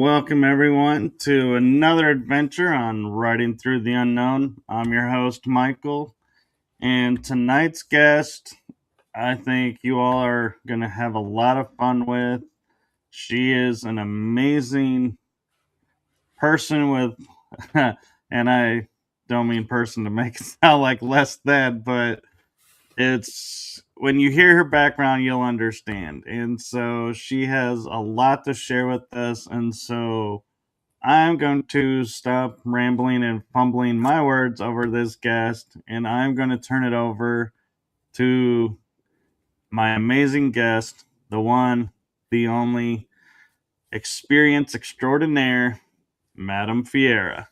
welcome everyone to another adventure on Riding Through the Unknown. I'm your host, Michael, and tonight's guest, I think you all are going to have a lot of fun with. She is an amazing person with, and I don't mean person to make it sound like less than, but it's when you hear her background, you'll understand. And so she has a lot to share with us, and so I'm going to stop rambling and fumbling my words over this guest, and I'm going to turn it over to my amazing guest, the one, the only, experience extraordinaire, Madam Fiera.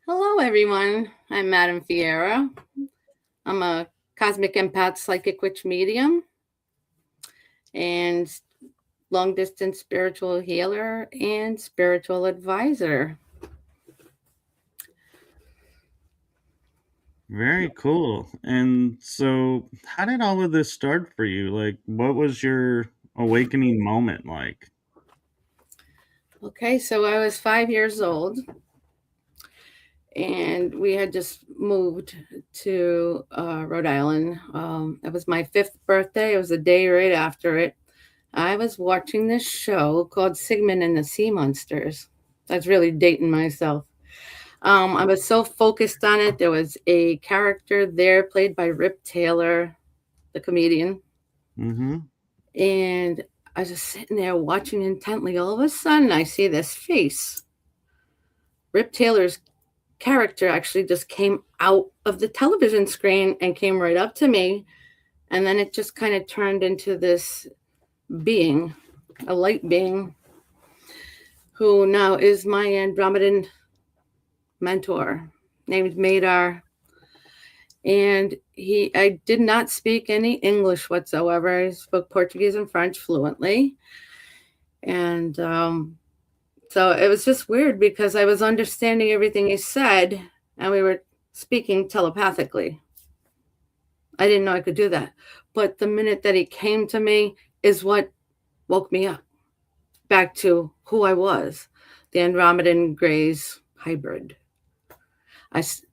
Hello, everyone. I'm Madam Fiera. I'm a cosmic empath psychic witch medium and long distance spiritual healer and spiritual advisor. Very cool. And so, how did all of this start for you? Like, what was your awakening moment like? Okay, so I was 5 years old and we had just moved to Rhode Island. It was my 5th birthday. It was a day right after it. I was watching this show called Sigmund and the Sea Monsters. That's really dating myself. I was so focused on it. There was a character there played by Rip Taylor, the comedian. Mm-hmm. And I was just sitting there watching intently. All of a sudden, I see this face. Rip Taylor's character actually just came out of the television screen and came right up to me. And then it just kind of turned into this being, a light being, who now is my Andromedan mentor named Madar. And I did not speak any English whatsoever. I spoke Portuguese and French fluently. And so it was just weird because I was understanding everything he said and we were speaking telepathically. I didn't know I could do that. But the minute that he came to me is what woke me up back to who I was, the Andromedan Grays hybrid.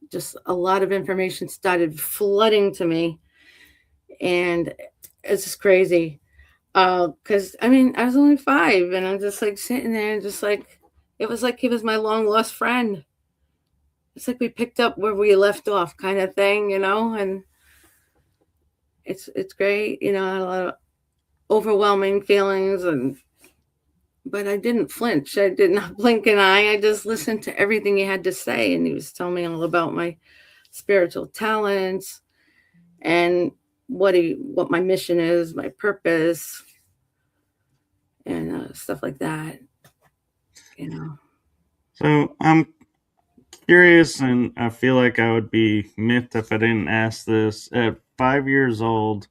Just a lot of information started flooding to me, and it's just crazy. Because I was only 5, and I'm just like sitting there, and just like it was like he was my long lost friend. It's like we picked up where we left off, kind of thing, and it's great, a lot of overwhelming feelings, but I didn't flinch. I did not blink an eye. I just listened to everything he had to say. And he was telling me all about my spiritual talents and what my mission is, my purpose, and stuff like that. So I'm curious, and I feel like I would be miffed if I didn't ask this. At 5 years old,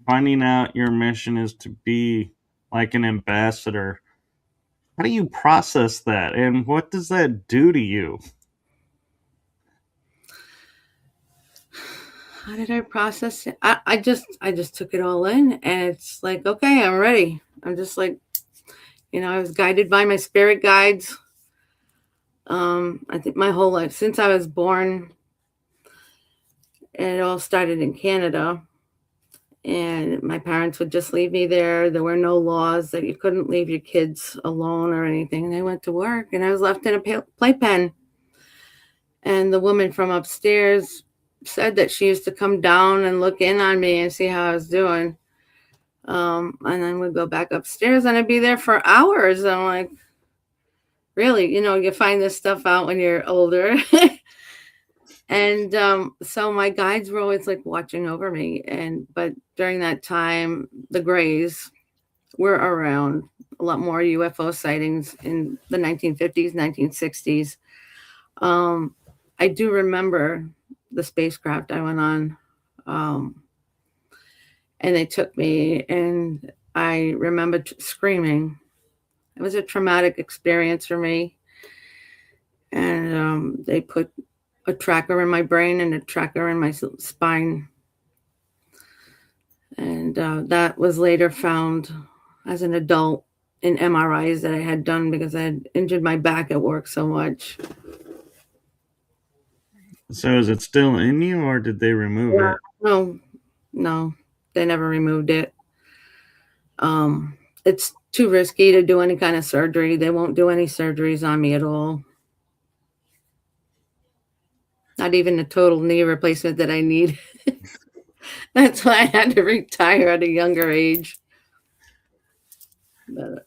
finding out your mission is to be like an ambassador, how do you process that, and what does that do to you? How did I process it? I just took it all in, and it's like, okay, I'm ready. I'm just like, I was guided by my spirit guides. I think my whole life, since I was born, it all started in Canada. And my parents would just leave me there. There were no laws that you couldn't leave your kids alone or anything. And they went to work, and I was left in a playpen. And the woman from upstairs said that she used to come down and look in on me and see how I was doing. And then we'd go back upstairs, and I'd be there for hours. I'm like, really? You find this stuff out when you're older. And so my guides were always like watching over me. But during that time, the Greys were around. A lot more UFO sightings in the 1950s, 1960s. I do remember the spacecraft I went on. And they took me, and I remember screaming. It was a traumatic experience for me. And they put a tracker in my brain and a tracker in my spine. And that was later found as an adult in MRIs that I had done because I had injured my back at work so much. So is it still in you, or did they remove Yeah. it? No, no, they never removed it. It's too risky to do any kind of surgery. They won't do any surgeries on me at all. Not even a total knee replacement that I need. That's why I had to retire at a younger age. But,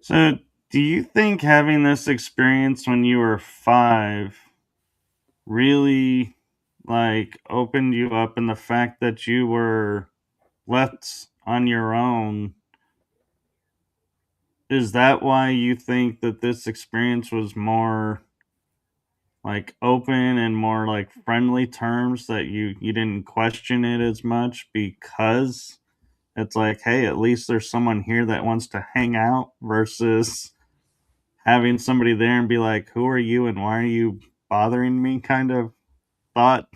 So do you think having this experience when you were 5 really like opened you up, and the fact that you were left on your own, is that why you think that this experience was more like open and more like friendly terms, that you didn't question it as much because it's like, hey, at least there's someone here that wants to hang out, versus having somebody there and be like, who are you and why are you bothering me, kind of thought?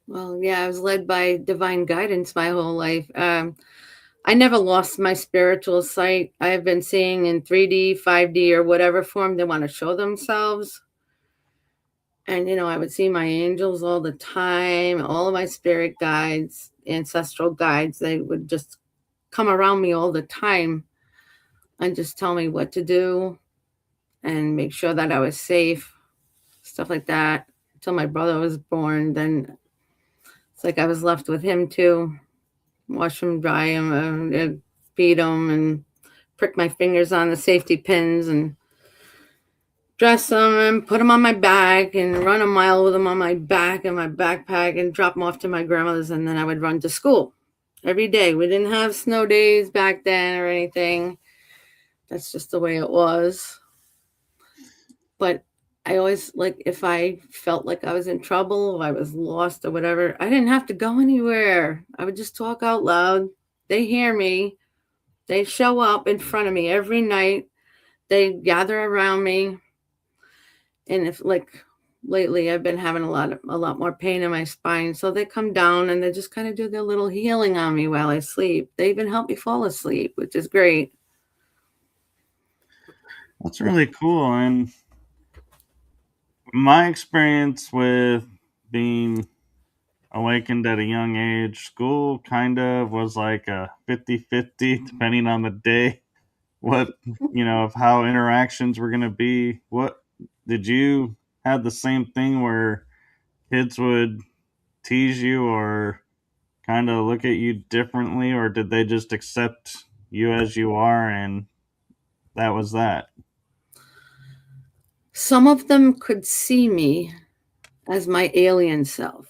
well, yeah, I was led by divine guidance my whole life. I never lost my spiritual sight. I've been seeing in 3D, 5D, or whatever form they want to show themselves. And, I would see my angels all the time, all of my spirit guides, ancestral guides. They would just come around me all the time and just tell me what to do and make sure that I was safe, stuff like that. Until my brother was born, then it's like I was left with him too. Wash him, dry him, feed him, and prick my fingers on the safety pins and dress them and put them on my back and run a mile with them on my back and my backpack and drop them off to my grandmother's. And then I would run to school every day. We didn't have snow days back then or anything. That's just the way it was. But I always, like, if I felt like I was in trouble, if I was lost or whatever, I didn't have to go anywhere. I would just talk out loud. They hear me. They show up in front of me every night. They gather around me. And if, like, lately I've been having a lot more pain in my spine, so they come down and they just kind of do their little healing on me while I sleep. They even help me fall asleep, which is great. That's really cool. And my experience with being awakened at a young age, school kind of was like a 50-50, depending on the day, what, of how interactions were going to be. What did you have the same thing where kids would tease you or kind of look at you differently, or did they just accept you as you are and that was that? Some of them could see me as my alien self,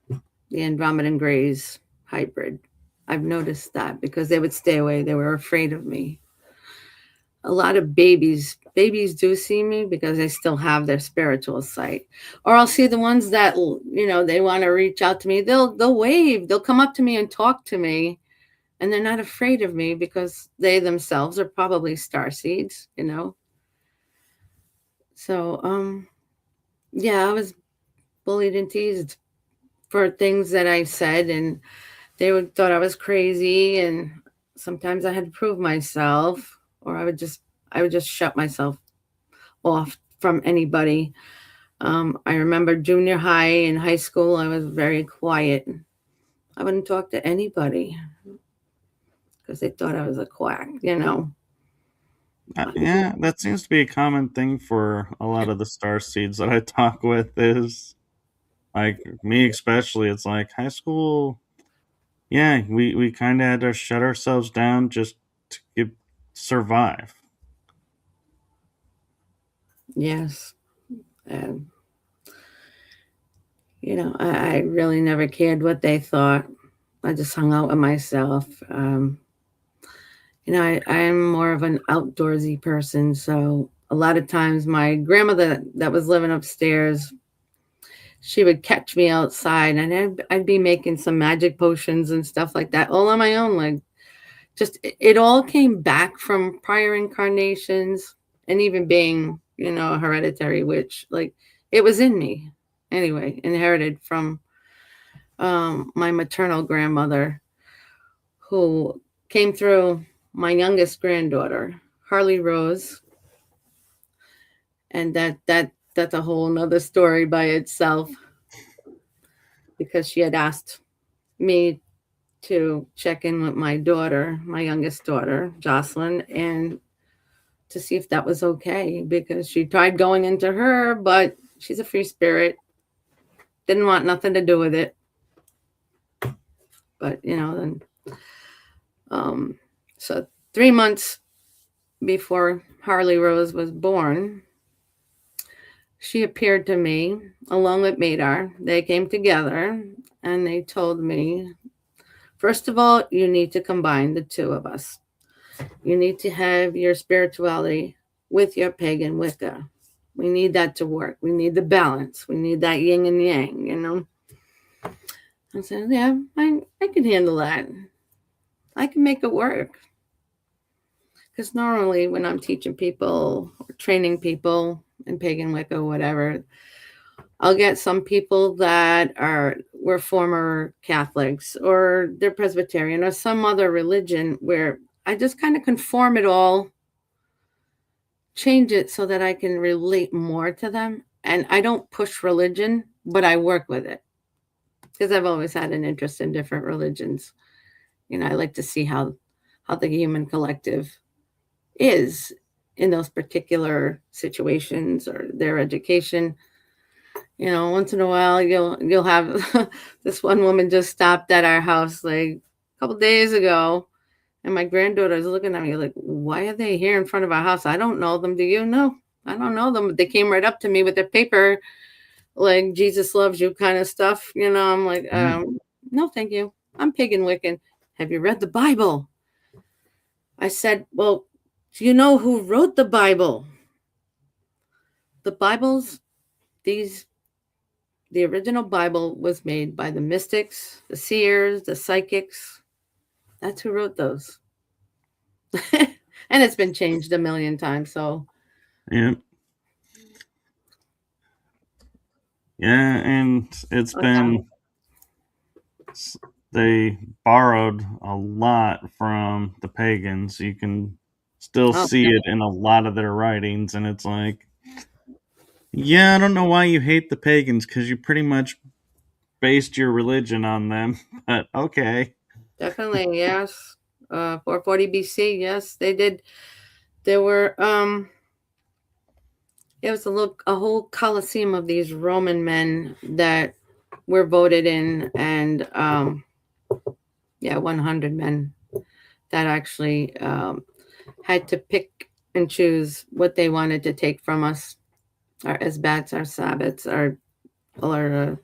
the Andromedan Greys hybrid. I've noticed that because they would stay away. They were afraid of me. A lot of babies do see me because they still have their spiritual sight. Or I'll see the ones that, they want to reach out to me. They'll wave. They'll come up to me and talk to me, and they're not afraid of me because they themselves are probably star seeds. So, yeah, I was bullied and teased for things that I said, and thought I was crazy, and sometimes I had to prove myself, or I would just shut myself off from anybody. I remember junior high and high school, I was very quiet. I wouldn't talk to anybody because they thought I was a quack. Yeah, that seems to be a common thing for a lot of the star seeds that I talk with, is like me especially. It's like high school. Yeah, we kind of had to shut ourselves down just to survive. Yes. And, I really never cared what they thought. I just hung out with myself. I'm more of an outdoorsy person. So a lot of times my grandmother that was living upstairs, she would catch me outside and I'd be making some magic potions and stuff like that all on my own. Like, just, it all came back from prior incarnations and even being, a hereditary witch. Like, it was in me anyway, inherited from my maternal grandmother, who came through my youngest granddaughter, Harley Rose, and that's a whole nother story by itself, because she had asked me to check in with my daughter, my youngest daughter, Jocelyn, and to see if that was okay, because she tried going into her, but she's a free spirit, didn't want nothing to do with it. But then so 3 months before Harley Rose was born, she appeared to me along with Madar. They came together and they told me, first of all, you need to combine the two of us. You need to have your spirituality with your pagan Wicca. We need that to work. We need the balance. We need that yin and yang, I said, yeah, I can handle that. I can make it work. Because normally when I'm teaching people or training people in pagan Wicca or whatever, I'll get some people that were former Catholics or they're Presbyterian or some other religion, where I just kind of conform it all, change it so that I can relate more to them. And I don't push religion, but I work with it, because I've always had an interest in different religions. I like to see how the human collective is in those particular situations or their education. Once in a while you'll have this one woman just stopped at our house like a couple days ago, and my granddaughter's looking at me like, why are they here in front of our house? I don't know them. Do you know? I don't know them. They came right up to me with their paper, like Jesus loves you kind of stuff. I'm like, no, thank you. I'm pagan Wiccan. Have you read the Bible? I said, well, do you know who wrote the Bible? The Bibles, the original Bible was made by the mystics, the seers, the psychics. That's who wrote those. And it's been changed a million times. So Yeah. Yeah, and it's been, they borrowed a lot from the pagans. You can still see it in a lot of their writings, and it's like, yeah, I don't know why you hate the pagans, because you pretty much based your religion on them, but okay. Definitely, yes. 440 BC, yes, they did. There were it was a whole coliseum of these Roman men that were voted in, and 100 men that actually had to pick and choose what they wanted to take from us, our Esbats, our Sabbats, our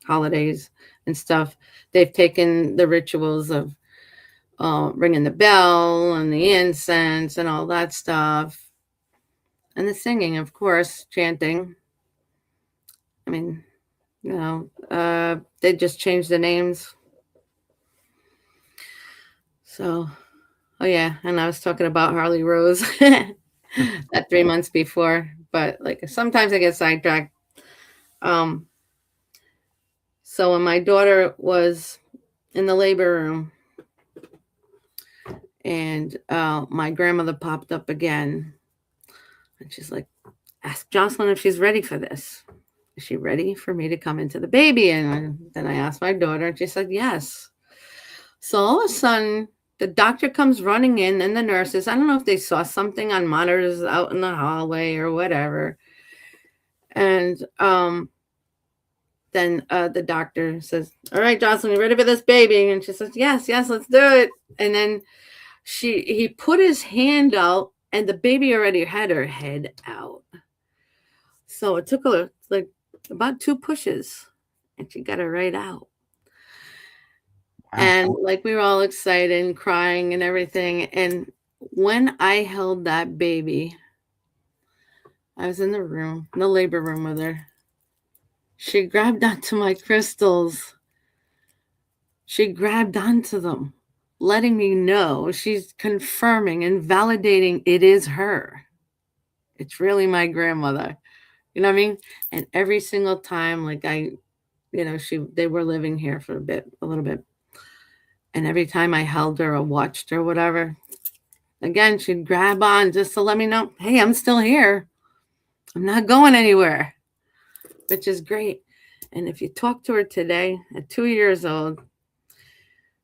holidays and stuff. They've taken the rituals of ringing the bell and the incense and all that stuff, and the singing, of course, chanting. I mean, they just changed the names. So, oh yeah, and I was talking about Harley Rose that 3 months before, but like sometimes I get sidetracked. So when my daughter was in the labor room, and my grandmother popped up again, and she's like, ask Jocelyn if she's ready for this. Is she ready for me to come into the baby? And then I asked my daughter, and she said yes. So all of a sudden, the doctor comes running in, and the nurses, I don't know if they saw something on monitors out in the hallway or whatever. And then the doctor says, all right, Jocelyn, you ready for this baby? And she says, yes, let's do it. And then he put his hand out, and the baby already had her head out. So it took her like about 2 pushes, and she got her right out. Wow. And like we were all excited and crying and everything. And when I held that baby, I was in the labor room with her. She grabbed onto my crystals. She grabbed onto them, letting me know, she's confirming and validating it is her. It's really my grandmother. You know what I mean? And every single time, like they were living here for a little bit. And every time I held her or watched her, whatever, again, she'd grab on just to let me know, hey, I'm still here. I'm not going anywhere, which is great. And if you talk to her today, at 2 years old,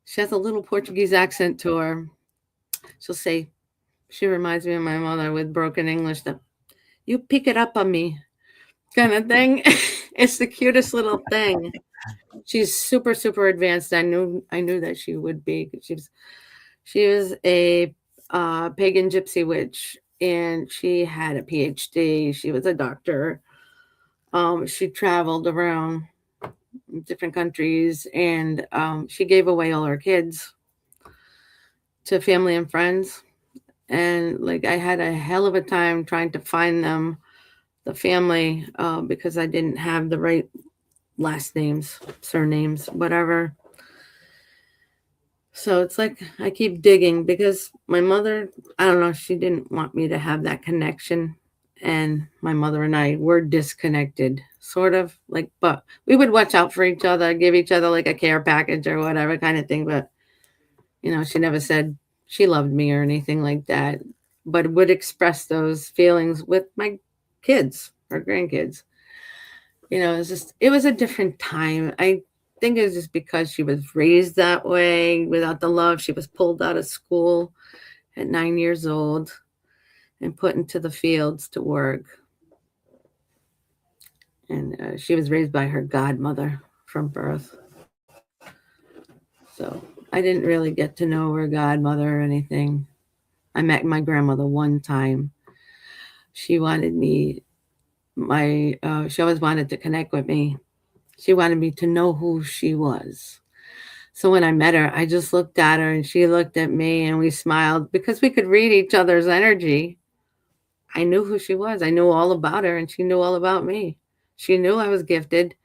she has a little Portuguese accent to her. She'll say, she reminds me of my mother with broken English, that you pick it up on me kind of thing. It's the cutest little thing. She's super, super advanced. I knew that she would be. She was a pagan gypsy witch, and she had a PhD. She was a doctor. She traveled around different countries, and she gave away all her kids to family and friends. And like I had a hell of a time trying to find them, the family, because I didn't have the right last names, surnames, whatever. So it's like I keep digging because my mother, I don't know, she didn't want me to have that connection. And my mother and I were disconnected, sort of like, but we would watch out for each other, give each other like a care package or whatever kind of thing. But, she never said she loved me or anything like that, but would express those feelings with my kids or grandkids. It was a different time. I think it was just because she was raised that way without the love. She was pulled out of school at 9 years old and put into the fields to work. And she was raised by her godmother from birth. So I didn't really get to know her godmother or anything. I met my grandmother one time. She wanted me, she always wanted to connect with me. She wanted me to know who she was. So when I met her, I just looked at her and she looked at me and we smiled because we could read each other's energy. I knew who she was. I knew all about her and she knew all about me. She knew I was gifted.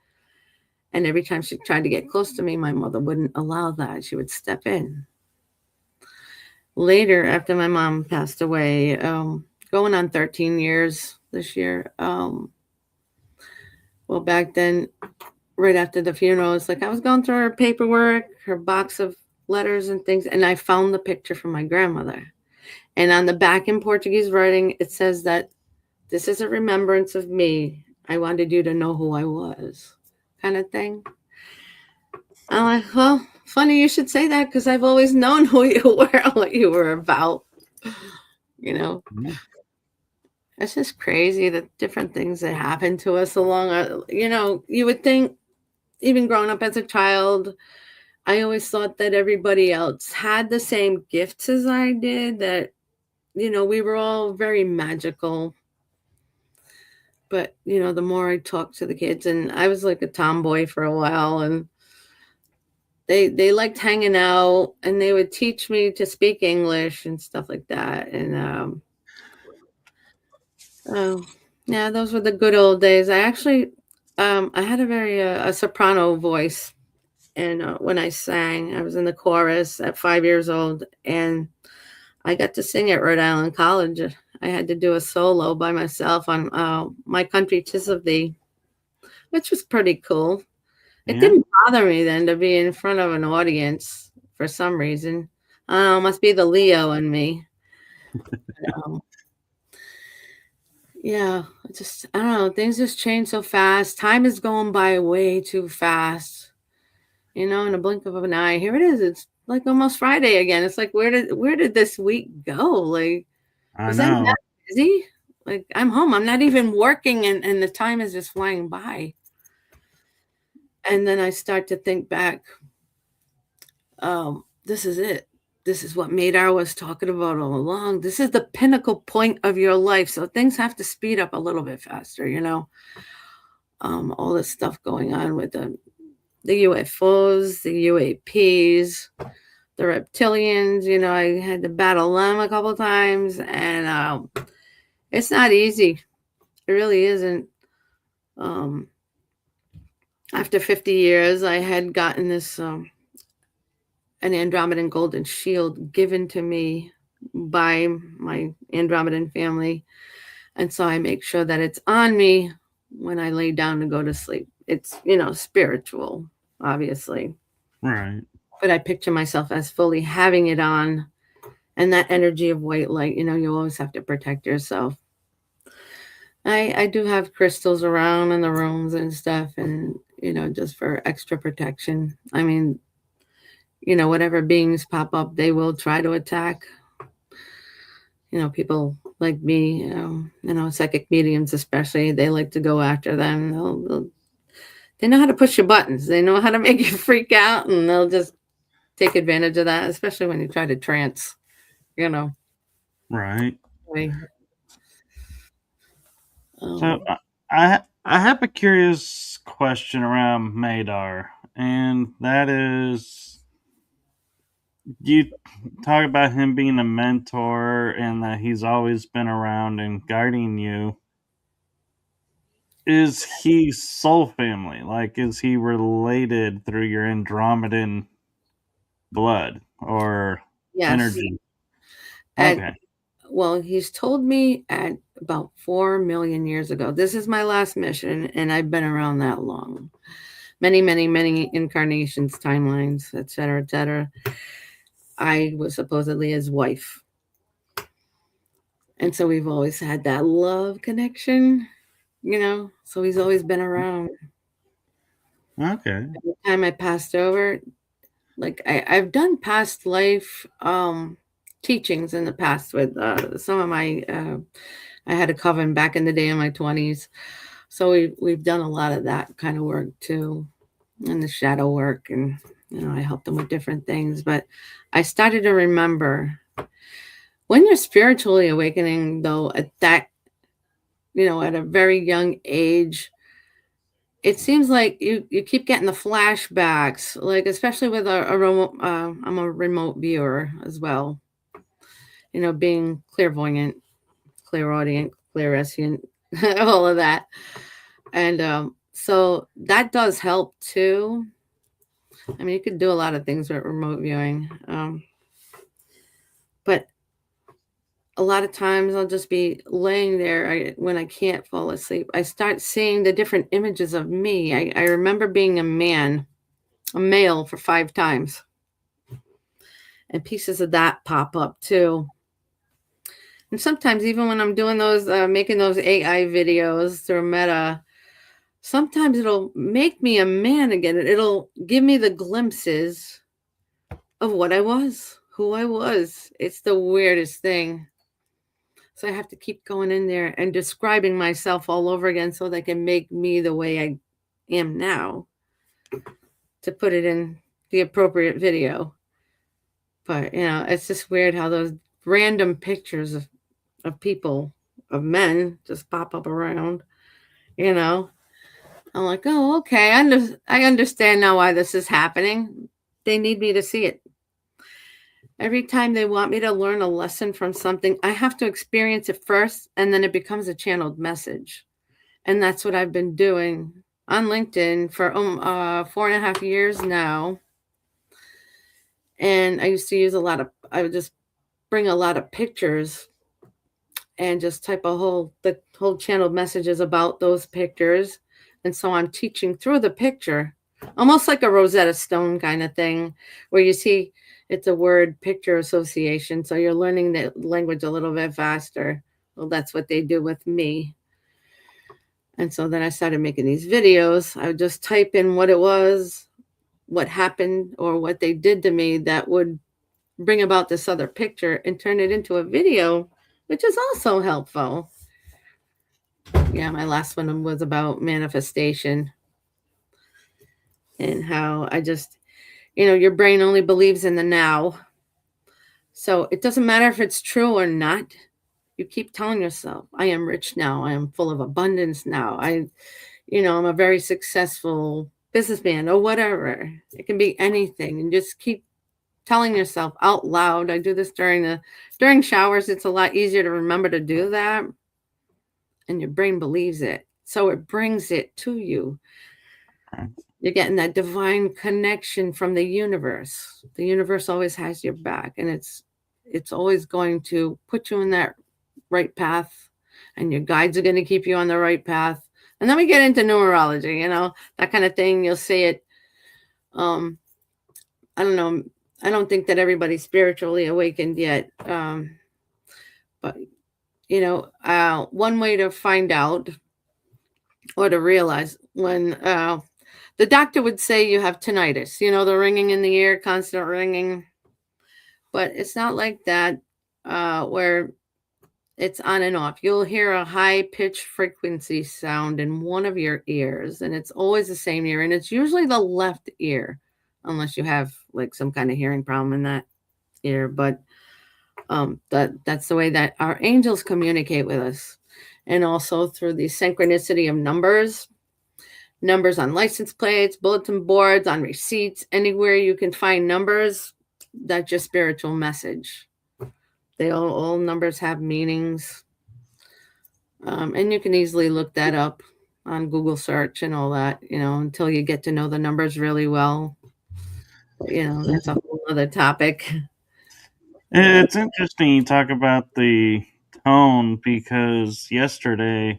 And every time she tried to get close to me, my mother wouldn't allow that. She would step in. Later, after my mom passed away, going on 13 years this year, well, back then, right after the funeral, it's like I was going through her paperwork, her box of letters and things, and I found the picture from my grandmother. And on the back in Portuguese writing, it says that this is a remembrance of me. I wanted you to know who I was, kind of thing. I'm like, well, funny you should say that because I've always known who you were and what you were about. You know, Yeah. it's just crazy the different things that happen to us along our, you would think, even growing up as a child, I always thought that everybody else had the same gifts as I did, that, we were all very magical. But, the more I talked to the kids, and I was like a tomboy for a while, and they liked hanging out, and they would teach me to speak English and stuff like that. And, oh, yeah, those were the good old days. I actually, I had a very, a soprano voice. And when I sang, I was in the chorus at 5 years old, and I got to sing at Rhode Island College. I had to do a solo by myself on My Country 'Tis of Thee, which was pretty cool. It Yeah. didn't bother me then to be in front of an audience for some reason. I don't know, must be the Leo in me. Um, yeah, I don't know. Things just change so fast. Time is going by way too fast. In a blink of an eye, here it is. It's like almost Friday again. It's like where did this week go? Like, I was I that know. busy? Like, I'm home. I'm not even working, and the time is just flying by. And then I start to think back. This is it. This is what Madar was talking about all along. This is the pinnacle point of your life. So things have to speed up a little bit faster. All this stuff going on with the UFOs, the UAPs, the reptilians. I had to battle them a couple times, and it's not easy. It really isn't. Um, After 50 years, I had gotten this an Andromedan golden shield given to me by my Andromedan family, and so I make sure that it's on me when I lay down to go to sleep. It's spiritual, obviously, Right. but I picture myself as fully having it on And that energy of white light, you always have to protect yourself. I do have crystals around in the rooms and stuff, and just for extra protection. I mean, whatever beings pop up, they will try to attack. People like me, psychic mediums especially, they like to go after them. They know how to push your buttons. They know how to make you freak out, and they'll just take advantage of that, especially when you try to trance. You know. Right. Right. So Um, I have a curious question around Madar, and that is, you talk about him being a mentor and that he's always been around and guiding you. Is he soul family? Like, is he related through your Andromedan blood or yes. energy? And Okay. well, he's told me at about 4 million years ago. This is my last mission, and I've been around that long. Many, many, many incarnations, timelines, etc., etc. I was supposedly his wife. And so we've always had that love connection. So he's always been around. Okay. By the time I passed over, like I've done past life teachings in the past with some of my I had a coven back in the day in my 20s. So we've done a lot of that kind of work too, and the shadow work, and I helped them with different things. But I started to remember when you're spiritually awakening, though, at that, at a very young age, it seems like you keep getting the flashbacks, like especially with a remote. I'm a remote viewer as well. Being clairvoyant, clairaudient, clairsentient, all of that, and so that does help too. I mean, you could do a lot of things with remote viewing, but a lot of times I'll just be laying there when I can't fall asleep. I start seeing the different images of me. I remember being a male for 5 times, and pieces of that pop up too. And sometimes, even when I'm doing those, making those AI videos through Meta, sometimes it'll make me a man again. It'll give me the glimpses of what I was, who I was. It's the weirdest thing. So I have to keep going in there and describing myself all over again so they can make me the way I am now to put it in the appropriate video. But, it's just weird how those random pictures of people, of men, just pop up around, you know. I'm like, oh, okay. I understand now why this is happening. They need me to see it. Every time they want me to learn a lesson from something, I have to experience it first, and then it becomes a channeled message. And that's what I've been doing on LinkedIn for 4.5 years now. And I used to use I would just bring a lot of pictures and just type the whole channeled messages about those pictures. And so I'm teaching through the picture, almost like a Rosetta Stone kind of thing, where you see it's a word picture association. So you're learning the language a little bit faster. Well, that's what they do with me. And so then I started making these videos. I would just type in what it was, what happened, or what they did to me that would bring about this other picture and turn it into a video, which is also helpful. Yeah, my last one was about manifestation and how I just, your brain only believes in the now. So it doesn't matter if it's true or not. You keep telling yourself, I am rich now. I am full of abundance now. I'm a very successful businessman or whatever. It can be anything. And just keep telling yourself out loud. I do this during showers. It's a lot easier to remember to do that. And your brain believes it. So it brings it to you. You're getting that divine connection from the universe. The universe always has your back, and it's always going to put you in that right path, and your guides are going to keep you on the right path. And then we get into numerology, that kind of thing. You'll see it. I don't know. I don't think that everybody's spiritually awakened yet. But one way to find out or to realize when the doctor would say you have tinnitus, the ringing in the ear, constant ringing, but it's not like that where it's on and off. You'll hear a high pitched frequency sound in one of your ears, and it's always the same ear, and it's usually the left ear, unless you have like some kind of hearing problem in that ear. But that's the way that our angels communicate with us, and also through the synchronicity of numbers on license plates, bulletin boards, on receipts, anywhere you can find numbers. That's your spiritual message. They all numbers have meanings, and you can easily look that up on Google search and all that, until you get to know the numbers really well. But, that's a whole other topic. It's interesting you talk about the tone because yesterday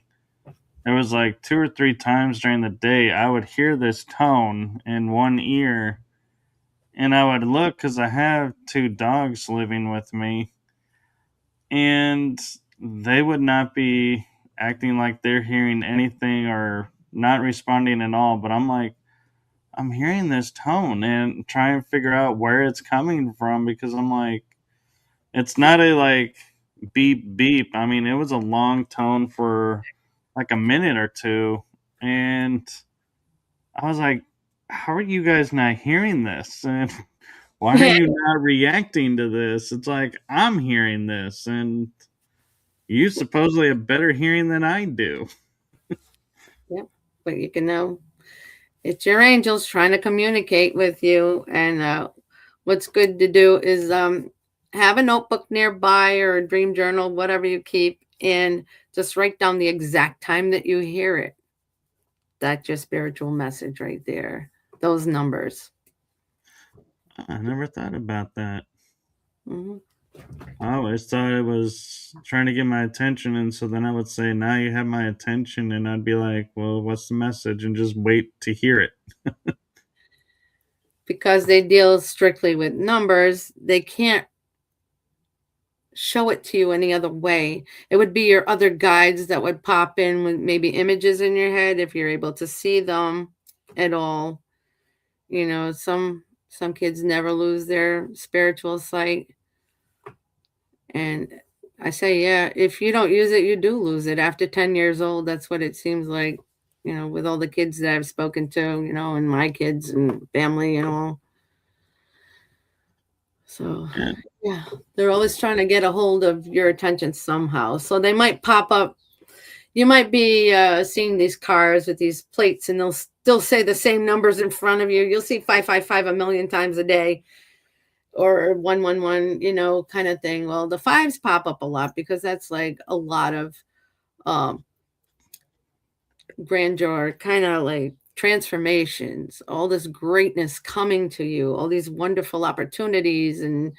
there was like 2 or 3 times during the day I would hear this tone in one ear, and I would look because I have 2 dogs living with me, and they would not be acting like they're hearing anything or not responding at all. But I'm like, I'm hearing this tone and trying to figure out where it's coming from because I'm like, it's not a like beep beep. I mean, it was a long tone for like a minute or two. And I was like, how are you guys not hearing this? And why are you not reacting to this? It's like, I'm hearing this. And you supposedly have better hearing than I do. Yep. But you can know it's your angels trying to communicate with you. And what's good to do is have a notebook nearby or a dream journal, whatever you keep, and just write down the exact time that you hear it. That's your spiritual message right there. Those numbers. I never thought about that. Mm-hmm. I always thought it was trying to get my attention, and so then I would say, "Now you have my attention," and I'd be like, "Well, what's the message?" and just wait to hear it. Because they deal strictly with numbers, they can't show it to you any other way. It would be your other guides that would pop in with maybe images in your head if you're able to see them at all. Some kids never lose their spiritual sight. And I say, yeah, if you don't use it, you do lose it. After 10 years old, that's what it seems like, with all the kids that I've spoken to, and my kids and family and all. So, yeah, they're always trying to get a hold of your attention somehow. So they might pop up. You might be seeing these cars with these plates, and they'll still say the same numbers in front of you. You'll see 555 a million times a day, or 111, kind of thing. Well, the fives pop up a lot because that's like a lot of um, grandeur, kind of like transformations, all this greatness coming to you, all these wonderful opportunities, and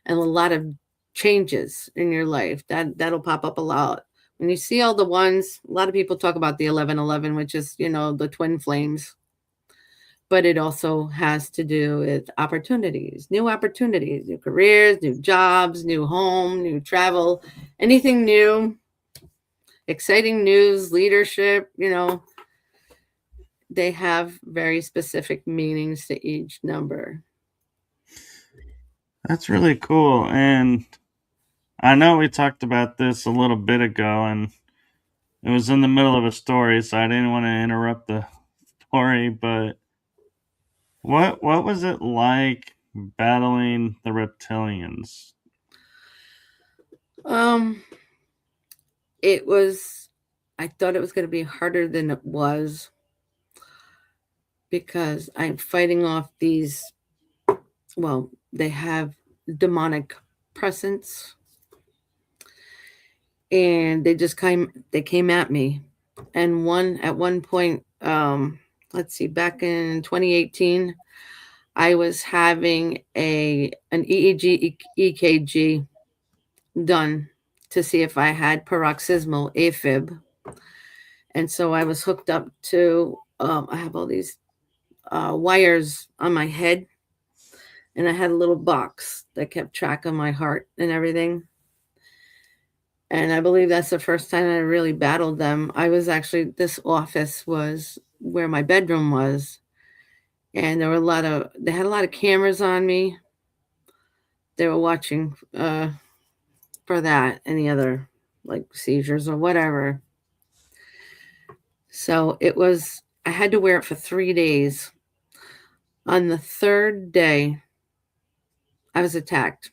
a lot of changes in your life. That'll pop up a lot. When you see all the ones, a lot of people talk about the 1111, which is, the twin flames. But it also has to do with opportunities, new careers, new jobs, new home, new travel, anything new, exciting news, leadership, they have very specific meanings to each number. That's really cool. And I know we talked about this a little bit ago, and it was in the middle of a story, so I didn't want to interrupt the story. But what was it like battling the reptilians? Um, I thought it was going to be harder than it was because I'm fighting off these, well, they have demonic presence, and they came at me. And at one point, let's see, back in 2018, I was having an EEG, EKG done to see if I had paroxysmal AFib. And so I was hooked up to, I have all these wires on my head, and I had a little box that kept track of my heart and everything. And I believe that's the first time I really battled them. I was actually, this office was where my bedroom was, and they had a lot of cameras on me. They were watching for that, any other like seizures or whatever. So I had to wear it for 3 days. On the third day, I was attacked.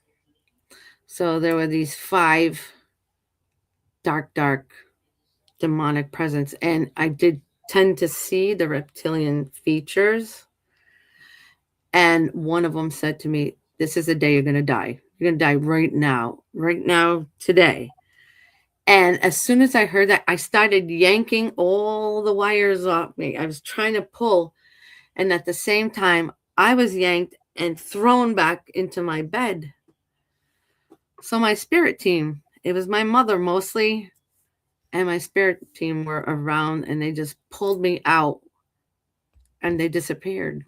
So there were these five dark demonic presence, and I did tend to see the reptilian features. And one of them said to me, "This is the day you're going to die. You're going to die right now, today." And as soon as I heard that, I started yanking all the wires off me. I was trying to pull, and at the same time, I was yanked and thrown back into my bed. So my spirit team, it was my mother mostly, and my spirit team were around, and they just pulled me out and they disappeared.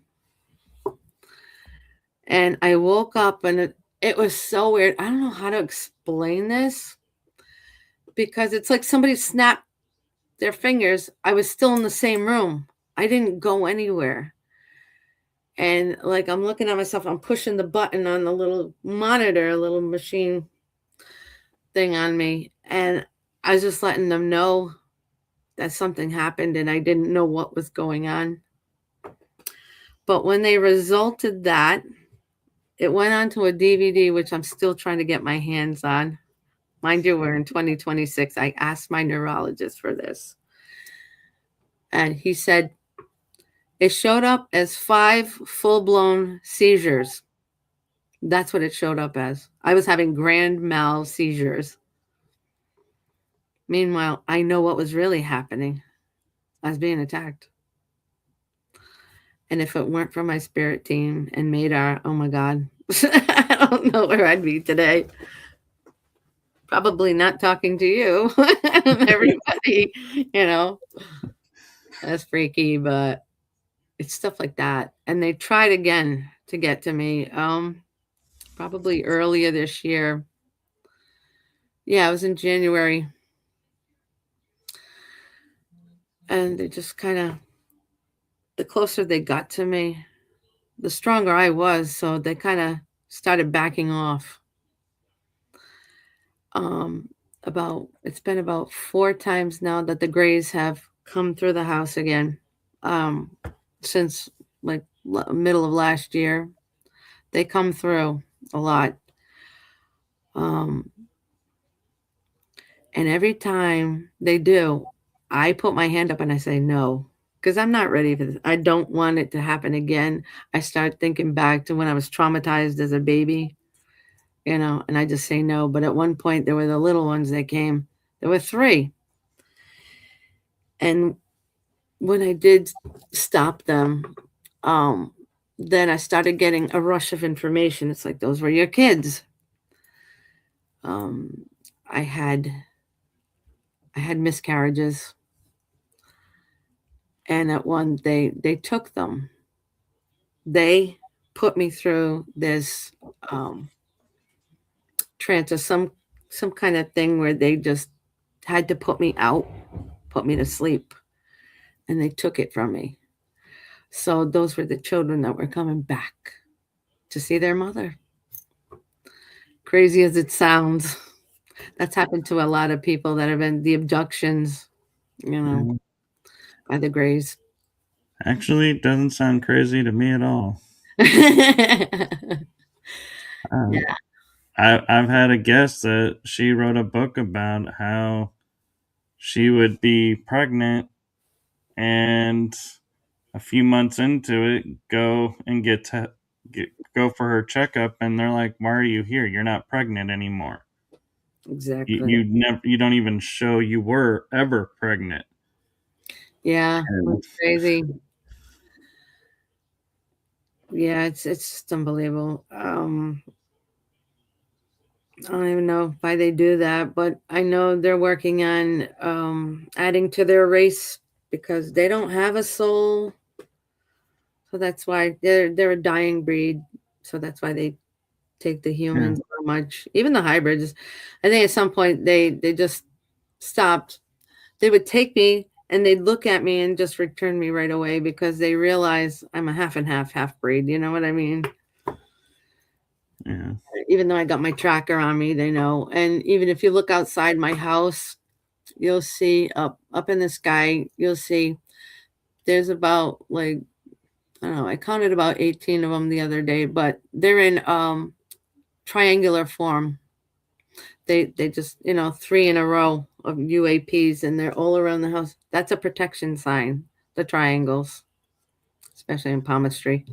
And I woke up, and it was so weird. I don't know how to explain this, because it's like somebody snapped their fingers. I was still in the same room. I didn't go anywhere. And like, I'm looking at myself, I'm pushing the button on the little monitor, a little machine thing on me. And I was just letting them know that something happened and I didn't know what was going on. But when they resulted that, it went onto a DVD, which I'm still trying to get my hands on. Mind you, we're in 2026. I asked my neurologist for this. And he said it showed up as 5 full-blown seizures. That's what it showed up as. I was having grand mal seizures. Meanwhile, I know what was really happening. I was being attacked. And if it weren't for my spirit team and Madar, oh my God, I don't know where I'd be today. Probably not talking to you and everybody, you know. That's freaky, but it's stuff like that. And they tried again to get to me. Probably earlier this year. Yeah, it was in January. And they just kind of, the closer they got to me, the stronger I was. So they kind of started backing off. It's been about 4 times now that the Greys have come through the house again. Since like middle of last year, they come through a lot. And every time they do, I put my hand up and I say no, because I'm not ready for this. I don't want it to happen again. I start thinking back to when I was traumatized as a baby, and I just say no. But at one point, there were the little ones that came. There were 3. And when I did stop them, then I started getting a rush of information. It's like, those were your kids. I had miscarriages, and at one they took them. They put me through this trance or some kind of thing where they just had to put me out, put me to sleep, and they took it from me. So those were the children that were coming back to see their mother. Crazy as it sounds, that's happened to a lot of people that have been the abductions, by the Greys. Actually, it doesn't sound crazy to me at all. Yeah. I've had a guest that she wrote a book about how she would be pregnant and a few months into it go and go for her checkup, and they're like, "Why are you here? You're not pregnant anymore. Exactly. You don't even show you were ever pregnant." Yeah, And that's crazy. Yeah, it's just unbelievable. I don't even know why they do that, but I know they're working on adding to their race because they don't have a soul. So that's why they're a dying breed. So that's why they take the humans so much. Even the hybrids. I think at some point they just stopped. They would take me and they'd look at me and just return me right away because they realize I'm a half and half breed. You know what I mean? Yeah. Even though I got my tracker on me, they know. And even if you look outside my house, you'll see up in the sky, you'll see there's about like I don't know, I counted about 18 of them the other day, but they're in triangular form. They just, three in a row of UAPs and they're all around the house. That's a protection sign, the triangles, especially in palmistry.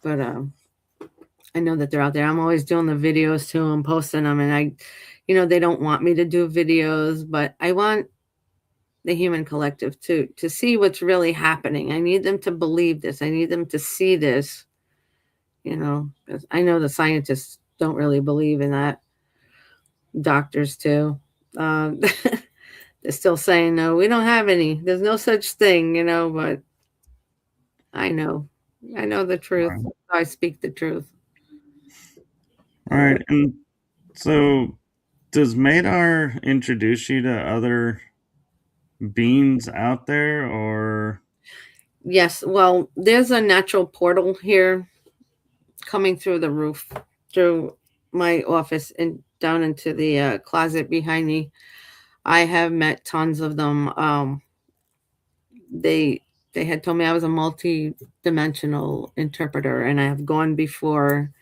But I know that they're out there. I'm always doing the videos too. I'm posting them, and they don't want me to do videos, but I want the human collective to see what's really happening. I need them to believe this. I need them to see this. 'Cause I know the scientists don't really believe in that. Doctors too. They're still saying no. We don't have any. There's no such thing, But I know the truth. Right. I speak the truth. All right. And so, does Madar introduce you to other beings out there, or? Yes. Well, there's a natural portal here coming through the roof, through my office and down into the closet behind me. I have met tons of them. They had told me I was a multi-dimensional interpreter, and I have gone before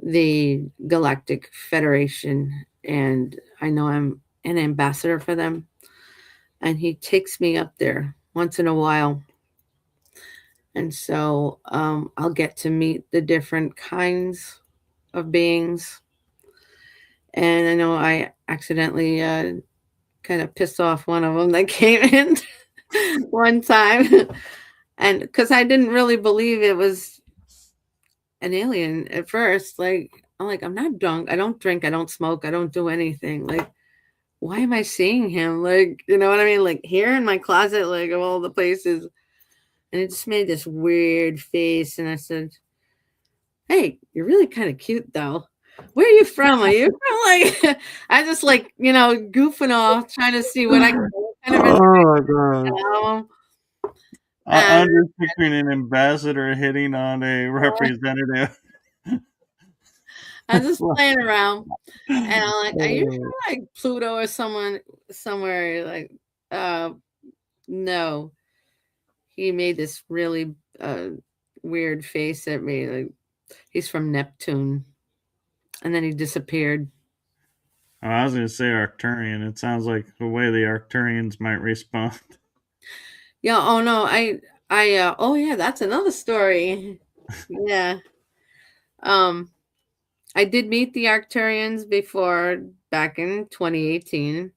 the Galactic Federation, and I know I'm an ambassador for them. And he takes me up there once in a while. And so I'll get to meet the different kinds of beings. And I know I accidentally kind of pissed off one of them that came in one time. And because I didn't really believe it was an alien at first. I'm not drunk. I don't drink. I don't smoke. I don't do anything. Like, why am I seeing him? Like, you know what I mean? Like here in my closet, like of all the places. And it just made this weird face. And I said, hey, you're really kind of cute though. Where are you from? Are you from like I just goofing off, trying to see what I can kind of Oh my god! I'm and just picturing an ambassador hitting on a representative. I'm just playing around. And I'm like, are you from like Pluto or someone somewhere? Like, no. He made this really weird face at me. Like he's from Neptune. And then he disappeared. Oh, I was going to say Arcturian. It sounds like the way the Arcturians might respond. Yeah. Oh no. Oh yeah, that's another story. Yeah. I did meet the Arcturians before back in 2018.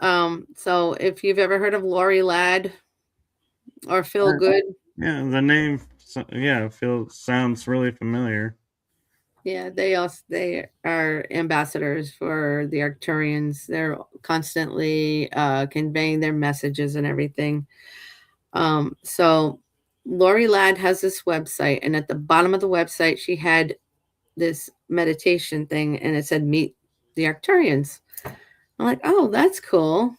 So if you've ever heard of Lori Ladd or Phil Good, Yeah, the name, sounds really familiar. yeah, they are ambassadors for the Arcturians. They're constantly conveying their messages and everything. So Lori Ladd has this website, and at the bottom of the website, she had this meditation thing, and it said "Meet the Arcturians." I'm like, oh, that's cool.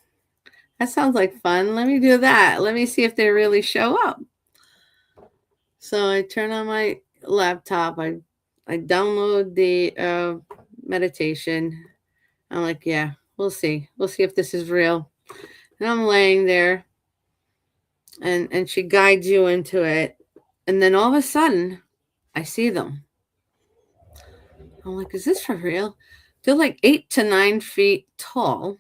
That sounds like fun. Let me do that. Let me see if they really show up. So I turn on my laptop. I download the meditation. I'm like, yeah, we'll see. We'll see if this is real. And I'm laying there, and she guides you into it. And then all of a sudden, I see them. I'm like, is this for real? They're like 8 to 9 feet tall.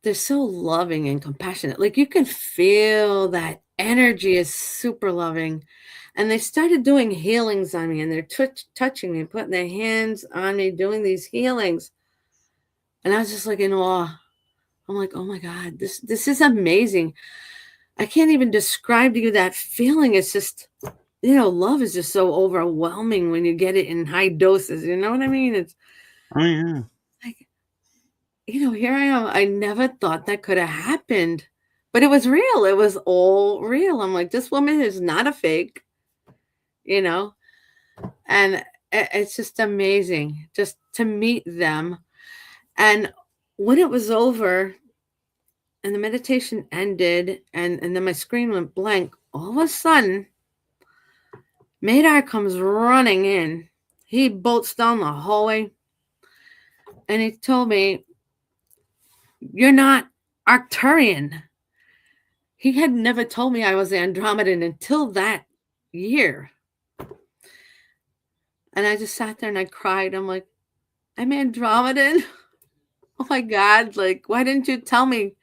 They're so loving and compassionate. Like you can feel that energy is super loving. And they started doing healings on me, and they're touching me, putting their hands on me, doing these healings. And I was just like in awe. I'm like, oh my God, this is amazing. I can't even describe to you that feeling. It's just, love is just so overwhelming when you get it in high doses. You know what I mean? It's Oh yeah. like, here I am. I never thought that could have happened, but it was real. It was all real. I'm like, this woman is not a fake. you know, and it's just amazing just to meet them. And when it was over and the meditation ended and then my screen went blank, all of a sudden, Madar comes running in. He bolts down the hallway and he told me, "You're not Arcturian." He had never told me I was Andromedan until that year. And I just sat there and I cried. I'm like, "I'm Andromedan? Oh my God. Like, why didn't you tell me?"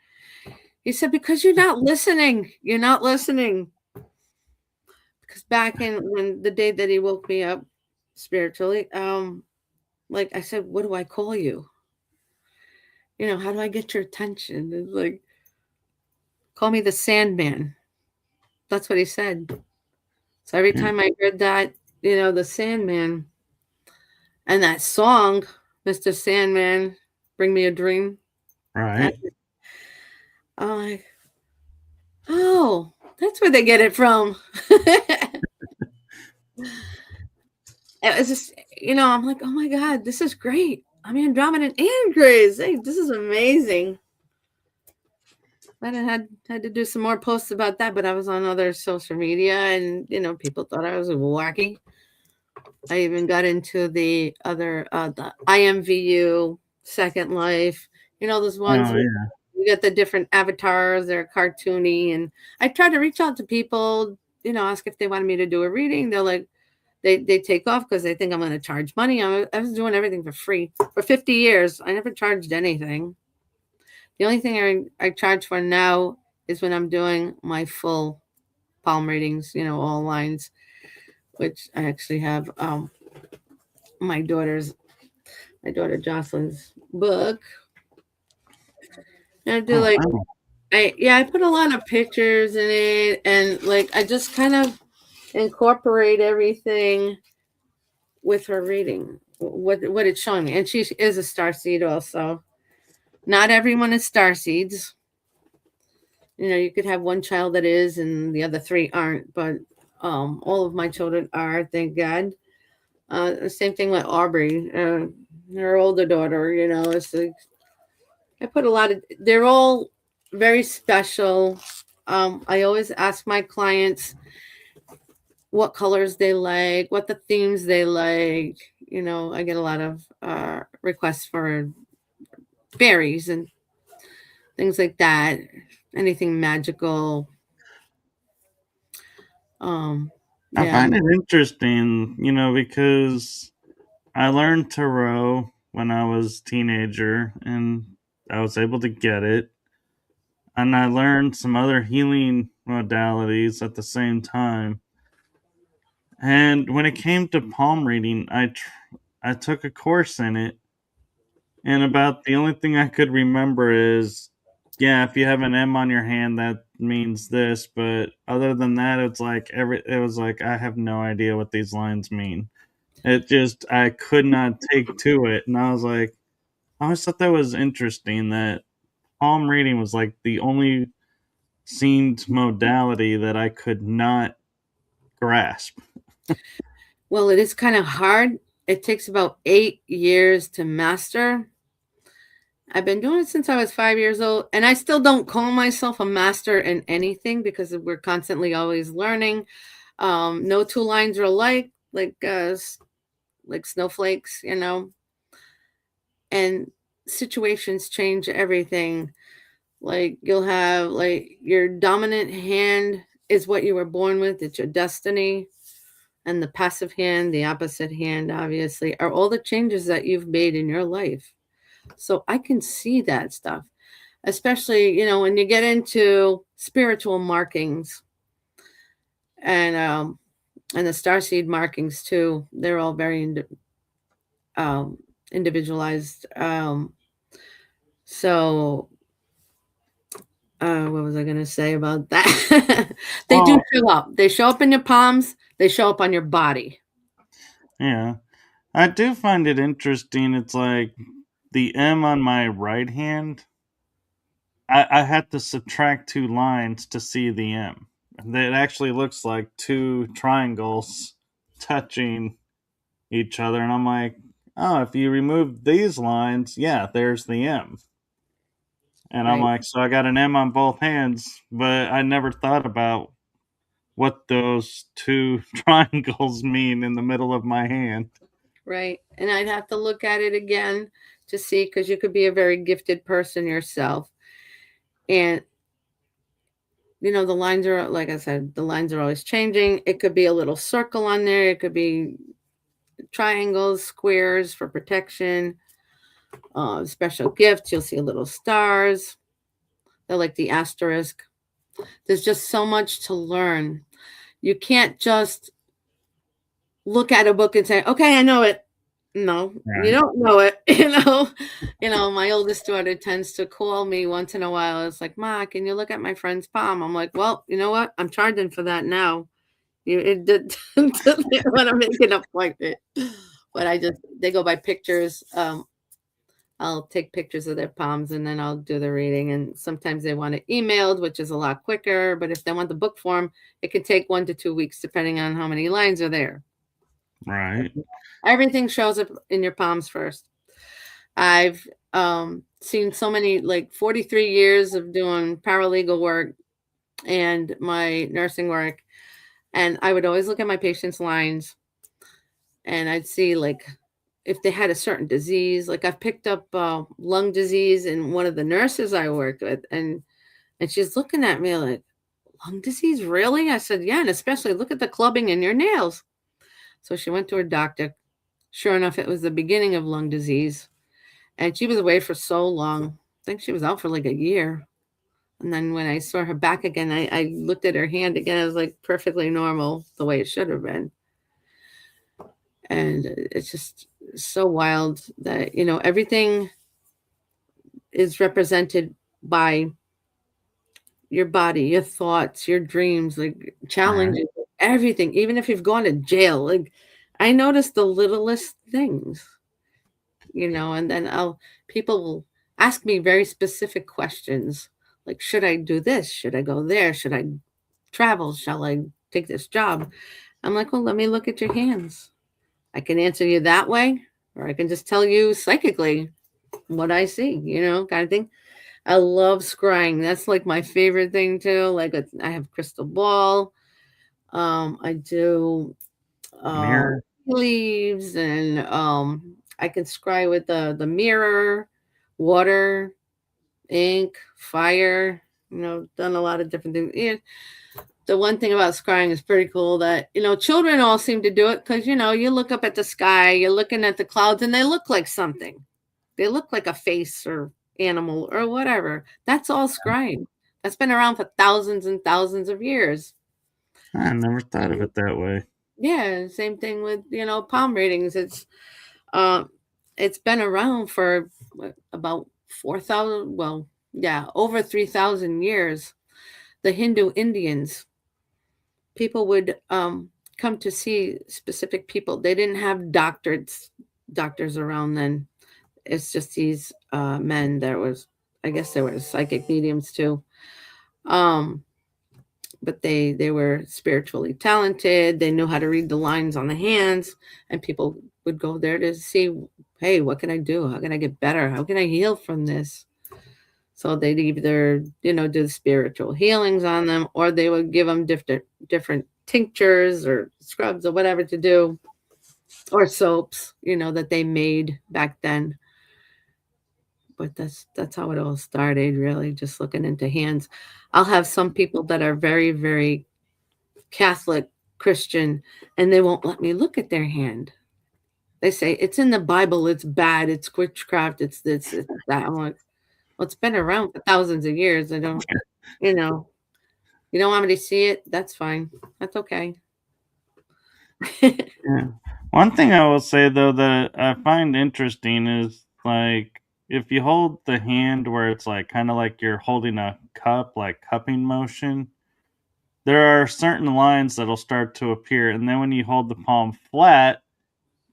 He said, "Because you're not listening. You're not listening." Because back in when the day that he woke me up spiritually, like I said, "What do I call you? How do I get your attention?" It's like, "Call me the Sandman." That's what he said. So every Yeah. time I heard that, the Sandman and that song, Mr. Sandman, Bring Me a Dream, that Right. I'm like, oh, that's where they get it from. It was just, I'm like, oh my God, this is great. I'm Andromedan and Grace. Hey, this is amazing. I had to do some more posts about that, but I was on other social media, and people thought I was wacky. I even got into the other, the IMVU Second Life. Those ones Oh where yeah. you get the different avatars. They're cartoony, and I try to reach out to people. Ask if they wanted me to do a reading. They're like, they take off because they think I'm going to charge money. I was doing everything for free for 50 years. I never charged anything. The only thing I charge for now is when I'm doing my full palm readings, all lines, which I actually have my daughter's my daughter Jocelyn's book. And I do Oh like wow. I put a lot of pictures in it, and like I just kind of incorporate everything with her reading, what it's showing me. And she is a star seed also. Not everyone is star seeds. You could have one child that is and the other three aren't, but all of my children are, thank God. The same thing with Aubrey, her older daughter. It's like I put a lot of. They're all very special. I always ask my clients what colors they like, what the themes they like. I get a lot of requests for fairies and things like that. Anything magical. Um, I yeah. find it interesting, because I learned tarot when I was a teenager and I was able to get it. And I learned some other healing modalities at the same time. And when it came to palm reading, I took a course in it, and about the only thing I could remember is, yeah, if you have an M on your hand, that means this. But other than that, it was like I have no idea what these lines mean. It just I could not take to it, and I was like, I always thought that was interesting that palm reading was like the only seemed modality that I could not grasp. Well, it is kind of hard. It takes about 8 years to master. I've been doing it since I was 5 years old, and I still don't call myself a master in anything because we're constantly always learning. No two lines are alike, like snowflakes, and situations change everything. Like you'll have like your dominant hand is what you were born with, it's your destiny. And the passive hand, the opposite hand, obviously, are all the changes that you've made in your life. So I can see that stuff, especially, when you get into spiritual markings and the starseed markings too. They're all very individualized. So what was I going to say about that? They do Well, show up. They show up in your palms. They show up on your body. yeah. I do find it interesting. It's like the M on my right hand, I had to subtract two lines to see the M. It actually looks like two triangles touching each other, and I'm like, oh, if you remove these lines, yeah, there's the M. And I'm Right. like, so I got an M on both hands, but I never thought about what those two triangles mean in the middle of my hand. Right. And I'd have to look at it again to see, because you could be a very gifted person yourself. And, the lines are, like I said, the lines are always changing. It could be a little circle on there, it could be triangles, squares for protection, special gifts. You'll see little stars. They're like the asterisk. There's just so much to learn. You can't just look at a book and say, okay, I know it. No, you Right. don't know it. My oldest daughter tends to call me once in a while. It's like, Ma, can you look at my friend's palm? I'm like, well, you know what? I'm charging for that now. It did when I make an appointment. But they go by pictures. I'll take pictures of their palms and then I'll do the reading. And sometimes they want it emailed, which is a lot quicker. But if they want the book form, it could take 1 to 2 weeks, depending on how many lines are there. Right. Everything shows up in your palms first. I've seen so many, like 43 years of doing paralegal work and my nursing work. And I would always look at my patients' lines and I'd see, like, if they had a certain disease. Like, I've picked up lung disease in one of the nurses I worked with. And she's looking at me like, lung disease, really? I said, yeah. And especially look at the clubbing in your nails. So she went to her doctor. Sure enough, it was the beginning of lung disease. And she was away for so long. I think she was out for like a year. And then when I saw her back again, I looked at her hand again. It was like perfectly normal, the way it should have been. And it's just so wild that, everything is represented by your body, your thoughts, your dreams, like Right. challenges, everything. Even if you've gone to jail, like I noticed the littlest things, and then people will ask me very specific questions, like, should I do this? Should I go there? Should I travel? Shall I take this job? I'm like, well, let me look at your hands. I can answer you that way, or I can just tell you psychically what I see, kind of thing. I love scrying. That's like my favorite thing too. Like, I have crystal ball. I do uh Mirror. leaves, and I can scry with the mirror, water, ink, fire. Done a lot of different things. Yeah. The one thing about scrying is pretty cool that children all seem to do it, because you look up at the sky, you're looking at the clouds, and they look like something. They look like a face or animal or whatever. That's all scrying. That's been around for thousands and thousands of years. I never thought of it that way. Yeah, same thing with palm readings. It's been around for about 4,000. Well, yeah, over 3,000 years. The Hindu Indians, people would come to see specific people. They didn't have doctors around then. It's just these men. I guess there were psychic mediums too. Um, but they were spiritually talented. They knew how to read the lines on the hands, and people would go there to see, hey, what can I do? How can I get better? How can I heal from this? So they'd either do spiritual healings on them, or they would give them different tinctures or scrubs or whatever to do, or soaps that they made back then. But that's how it all started, really, just looking into hands. I'll have some people that are very, very Catholic, Christian, and they won't let me look at their hand. They say it's in the Bible, it's bad, it's witchcraft, it's this, it's that. I'm like, well, it's been around for thousands of years. I don't, you know, you don't want me to see it? That's fine. That's okay. Yeah. One thing I will say though that I find interesting is like if you hold the hand where it's like kind of like you're holding a cup, like cupping motion, there are certain lines that'll start to appear, and then when you hold the palm flat,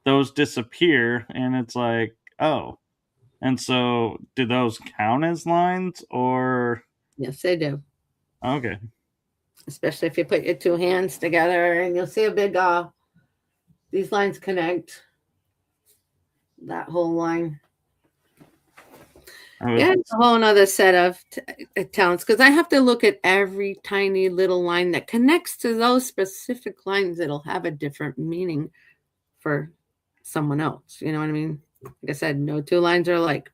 those disappear, and it's like, oh. And so, do those count as lines or Yes, they do. okay? Especially if you put your two hands together, and you'll see a big these lines connect. That whole line. Yeah, it's a whole nother set of talents because I have to look at every tiny little line that connects to those specific lines that'll have a different meaning for someone else. You know what I mean? Like I said, no two lines are alike.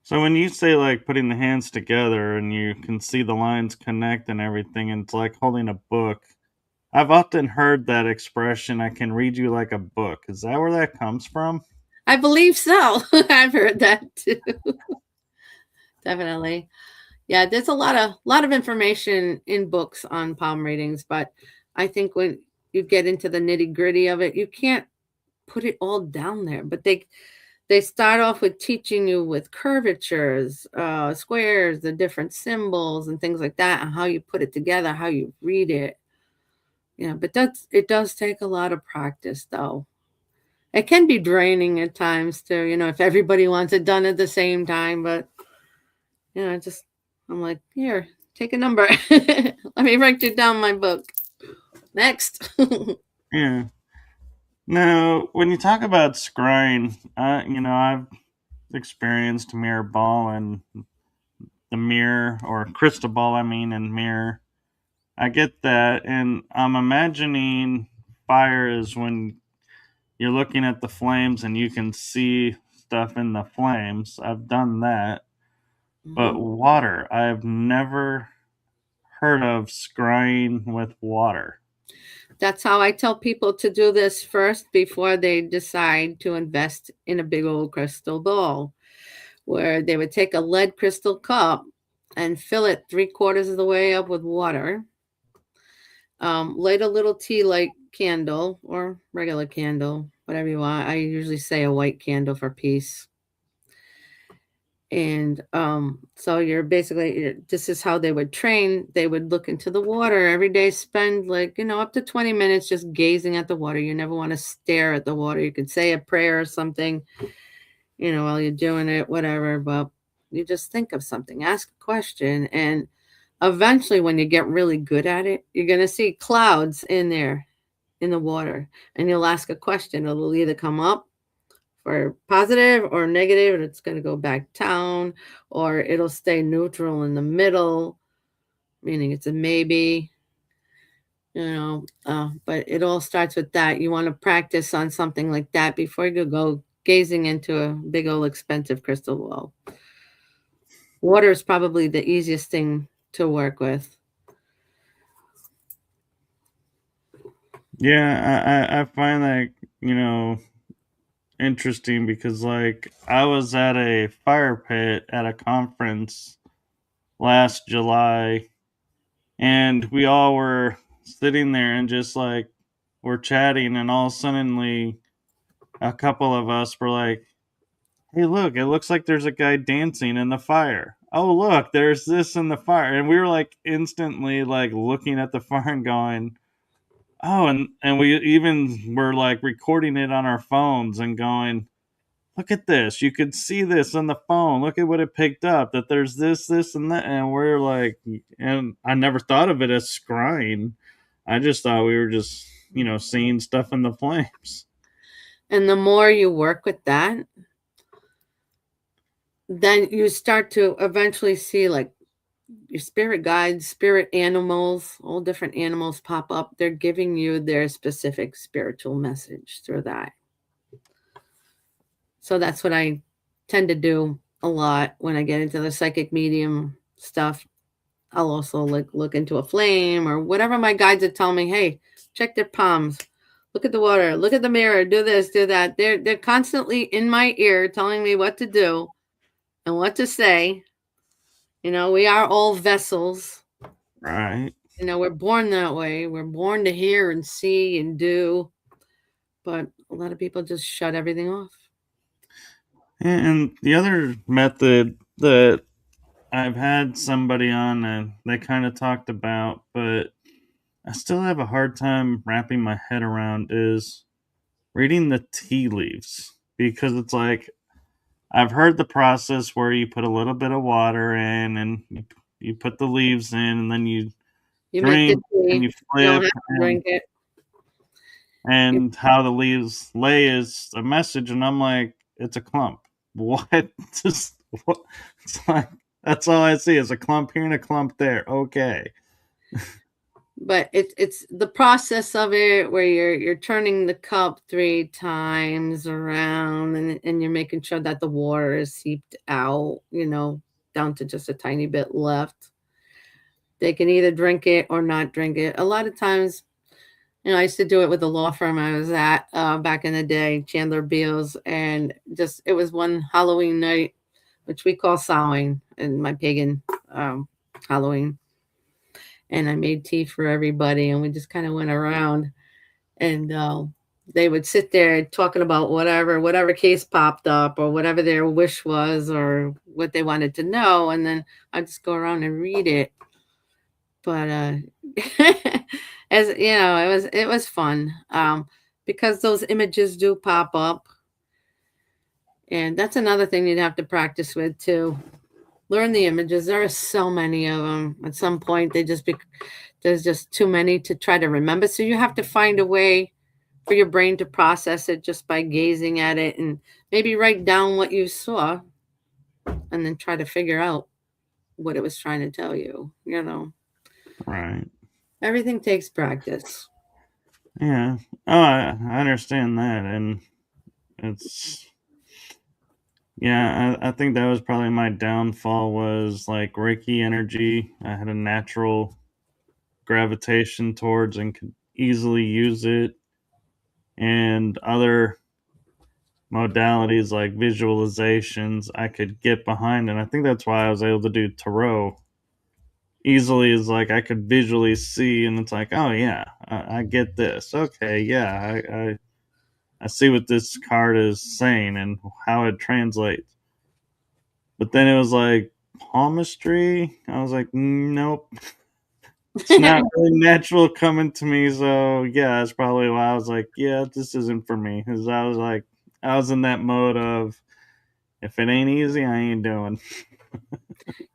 So when you say like putting the hands together and you can see the lines connect and everything, and it's like holding a book, I've often heard that expression, I can read you like a book. Is that where that comes from? I believe so. I've heard that too. Definitely. Yeah, there's a lot of information in books on palm readings, but I think when you get into the nitty gritty of it, you can't put it all down there. But they start off with teaching you with curvatures, squares, the different symbols and things like that, and how you put it together, how you read it. Yeah, but it does take a lot of practice though. It can be draining at times too, if everybody wants it done at the same time, but just I'm like, here, take a number. Let me write you down my book. Next. Yeah. Now, when you talk about scrying, I've experienced mirror ball and the mirror, or crystal ball, I mean, and mirror. I get that, and I'm imagining fire is when you're looking at the flames and you can see stuff in the flames. I've done that. But Mhm. water, I've never heard of scrying with water. That's how I tell people to do this first before they decide to invest in a big old crystal ball, where they would take a lead crystal cup and fill it 3/4 of the way up with water. Light a little tea light candle or regular candle, whatever you want. I usually say a white candle for peace. And so this is how they would train. They would look into the water every day, spend like, up to 20 minutes just gazing at the water. You never want to stare at the water. You could say a prayer or something, while you're doing it, whatever, but you just think of something, ask a question. And eventually, when you get really good at it, you're going to see clouds in there in the water, and you'll ask a question. It'll either come up for positive or negative, and it's going to go back down, or it'll stay neutral in the middle, meaning it's a maybe. But it all starts with that. You want to practice on something like that before you go gazing into a big old expensive crystal ball. Water is probably the easiest thing to work with. Yeah, I find that, interesting because, like, I was at a fire pit at a conference last July, and we all were sitting there and just like we're chatting, and all suddenly a couple of us were like, "Hey, look! It looks like there's a guy dancing in the fire. Oh, look! There's this in the fire." And we were like instantly like looking at the fire and going, "Oh!" And we even were like recording it on our phones and going, "Look at this! You could see this on the phone. Look at what it picked up. That there's this, and that." And we're like, and I never thought of it as scrying. I just thought we were just, seeing stuff in the flames. And the more you work with that, then you start to eventually see like your spirit guides, spirit animals, all different animals pop up. They're giving you their specific spiritual message through that. So that's what I tend to do a lot when I get into the psychic medium stuff. I'll also look into a flame or whatever my guides are telling me. Hey, check their palms. Look at the water. Look at the mirror. Do this, do that. They're constantly in my ear telling me what to do and what to say. We are all vessels. Right. We're born that way. We're born to hear and see and do. But a lot of people just shut everything off. And the other method that I've had somebody on and they kind of talked about, but I still have a hard time wrapping my head around, is reading the tea leaves. Because it's like, I've heard the process where you put a little bit of water in and you put the leaves in and then you You make the drink and tea. you You don't flip. have to And drink it. and how the leaves lay is a message, and I'm like, it's a clump. What? Just what? It's like that's all I see is a clump here and a clump there. Okay. But it's the process of it where you're turning the cup 3 times around, and you're making sure that the water is seeped out, down to just a tiny bit left. They can either drink it or not drink it. A lot of times, I used to do it with the law firm I was at back in the day, Chandler Beals, and just it was one Halloween night, which we call Samhain in my pagan Halloween, and I made tea for everybody, and we just kind of went around, and they would sit there talking about whatever case popped up, or whatever their wish was, or what they wanted to know, and then I'd just go around and read it. But as you know, it was fun, because those images do pop up, and that's another thing you'd have to practice with too. Learn the images. There are so many of them. At some point, there's just too many to try to remember. So you have to find a way for your brain to process it just by gazing at it, and maybe write down what you saw, and then try to figure out what it was trying to tell you. Right. Everything takes practice. Yeah. Oh, I understand that, and it's yeah. I think that was probably my downfall was like Reiki energy. I had a natural gravitation towards and could easily use it, and other modalities like visualizations I could get behind, and I think that's why I was able to do tarot easily. Is like I could visually see, and it's like, oh yeah, I get this. Okay, yeah, I see what this card is saying and how it translates. But then it was like palmistry. I was like, nope, it's not really natural coming to me. So yeah, that's probably why I was like, yeah, this isn't for me. Because I was like, I was in that mode of if it ain't easy, I ain't doing.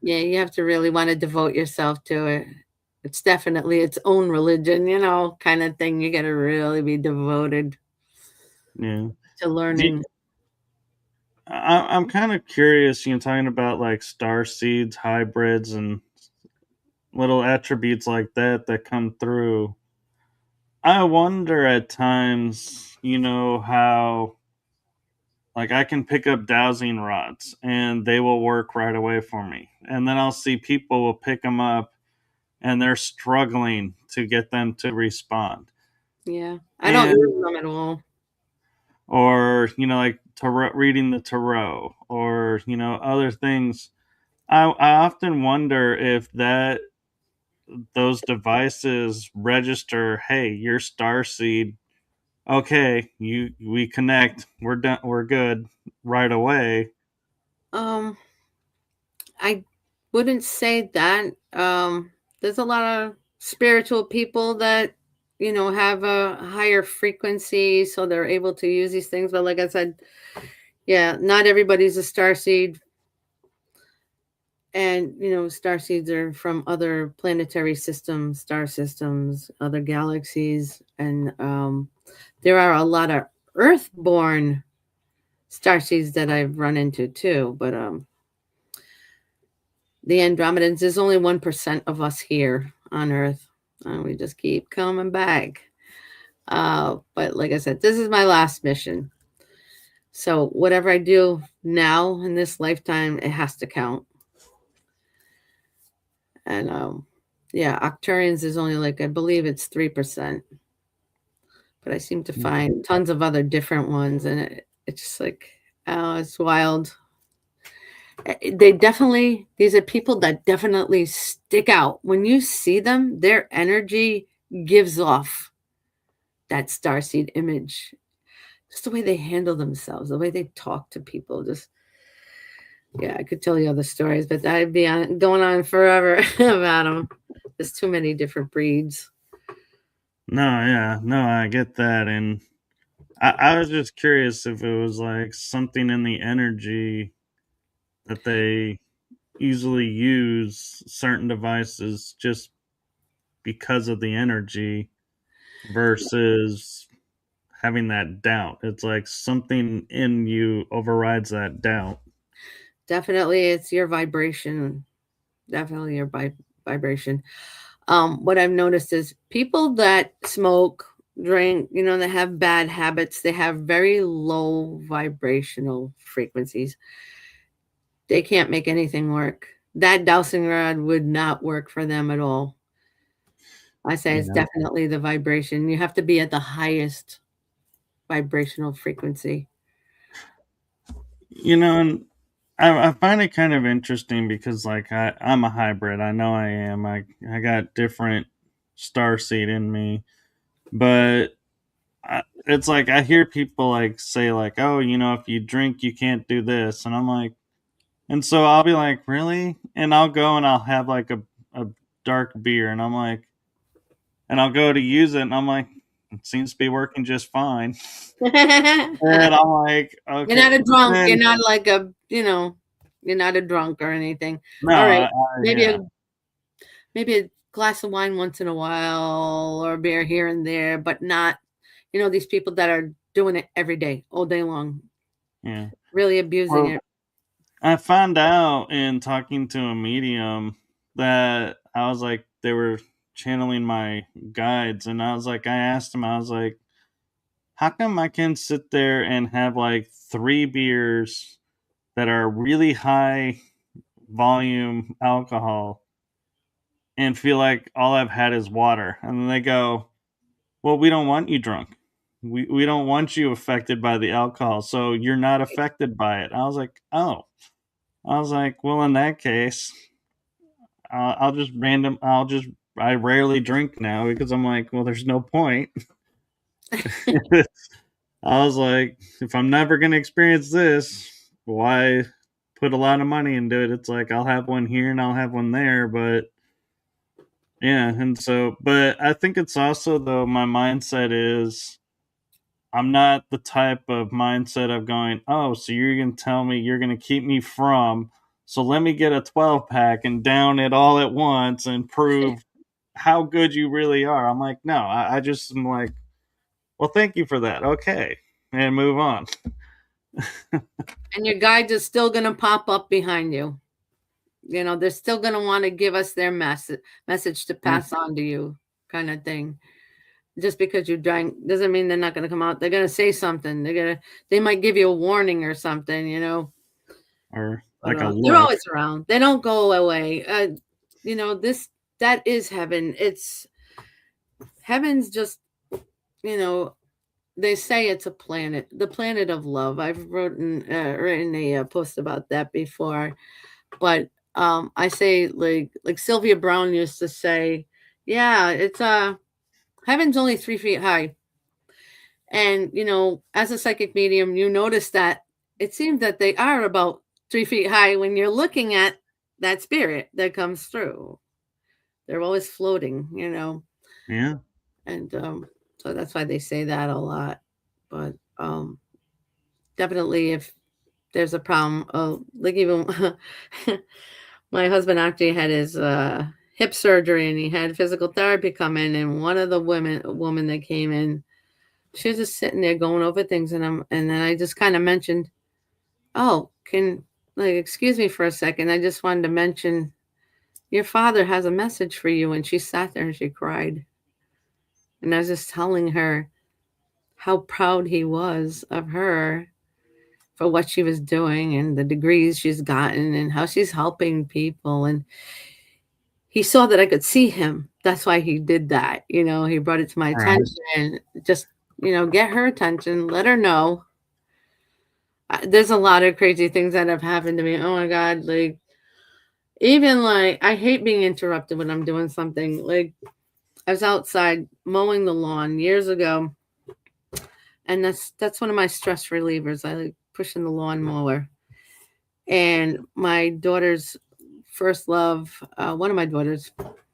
Yeah, you have to really want to devote yourself to it. It's definitely its own religion, kind of thing. You got to really be devoted Yeah. to Do learning. I'm kind of curious, talking about like star seeds, hybrids, and little attributes like that come through. I wonder at times, how like I can pick up dowsing rods and they will work right away for me. And then I'll see people will pick them up and they're struggling to get them to respond. Yeah, I don't And use them at all. or, like tarot, reading the tarot or, other things. I often wonder if that those devices register, hey, your star seed. Okay, we connect. We're done. We're good right away. Um, I wouldn't say that. There's a lot of spiritual people that have a higher frequency, so they're able to use these things. But like I said, yeah, not everybody's a star seed, and star seeds are from other planetary systems, star systems, other galaxies, and there are a lot of Earth-born star seeds that I've run into too. But the Andromedans, there's only 1% of us here on Earth, and we just keep coming back. But like I said, this is my last mission. So whatever I do now in this lifetime, it has to count. And yeah, Octurians is only like, I believe it's 3%, but I seem to find tons of other different ones, and it's just like, oh, it's wild. These are people that definitely stick out. When you see them, their energy gives off that starseed image. Just the way they handle themselves, the way they talk to people. Just, yeah, I could tell you other stories, but I'd be going on forever about them. There's too many different breeds. No, yeah, no, I get that, and I was just curious if it was like something in the energy that they easily use certain devices just because of the energy versus. having that doubt. It's like something in you overrides that doubt. Definitely, it's your vibration. Definitely your vibration. What I've noticed is people that smoke, drink, they have bad habits, they have very low vibrational frequencies. They can't make anything work. That dowsing rod would not work for them at all. I say it's Yeah. definitely the vibration. You have to be at the highest vibrational frequency. And I find it kind of interesting because like I'm a hybrid. I know I am. I got different star seed in me, but it's like I hear people like say like, oh, if you drink, you can't do this, and I'm like, and so I'll be like, really, and I'll go and I'll have like a dark beer, and I'm like, and I'll go to use it, and I'm like, it seems to be working just fine, and I'm like, You're okay, not a drunk. You're then not like you're not a drunk or anything. no, All right. Maybe yeah, a glass of wine once in a while or a beer here and there, but not, these people that are doing it every day, all day long, yeah. really abusing Well, it. I found out in talking to a medium that I was like, they were channeling my guides, and I was like, I asked him, I was like, how come I can sit there and have like 3 beers that are really high volume alcohol and feel like all I've had is water? And then they go, well, we don't want you drunk. We don't want you affected by the alcohol, so you're not affected by it. I was like, oh. I was like, well, in that case, I'll just random. I rarely drink now because I'm like, well, there's no point. I was like, if I'm never gonna experience this, why put a lot of money into it? It's like I'll have one here and I'll have one there, but yeah, and so, but I think it's also though my mindset is I'm not the type of mindset of going, oh, so you're going to tell me you're going to keep me from, so let me get a 12 pack and down it all at once and prove how good you really are. I'm like, no, I just am like, well, thank you for that. Okay. And move on. And your guides are still going to pop up behind you. They're still going to want to give us their message to Yeah. pass on to you, kind of thing. Just because you drank doesn't mean they're not going to come out. They're going to say something. They might give you a warning or something. Or But like a they're look. always around. They don't go away. That is heaven. Heaven's just, you know, they say it's a planet, the planet of love. I've written a post about that before, but I say like Sylvia Brown used to say, yeah, it's heaven's only 3 feet high, and as a psychic medium, you notice that it seems that they are about 3 feet high when you're looking at that spirit that comes through. They're always floating. Yeah. And so that's why they say that a lot. But definitely, if there's a problem, like even my husband actually had his hip surgery, and he had physical therapy come in, and one of the woman that came in, she was just sitting there going over things, and then I just kind of mentioned, oh, excuse me for a second, I just wanted to mention your father has a message for you. And she sat there and she cried, and I was just telling her how proud he was of her for what she was doing and the degrees she's gotten and how she's helping people. And he saw that I could see him. That's why he did that. He brought it to my All right. attention. Just, get her attention, let her know. There's a lot of crazy things that have happened to me. Oh my God. Like, even like, I hate being interrupted when I'm doing something. Like, I was outside mowing the lawn years ago, and that's one of my stress relievers. I like pushing the lawnmower. And my daughter's first love, one of my daughters,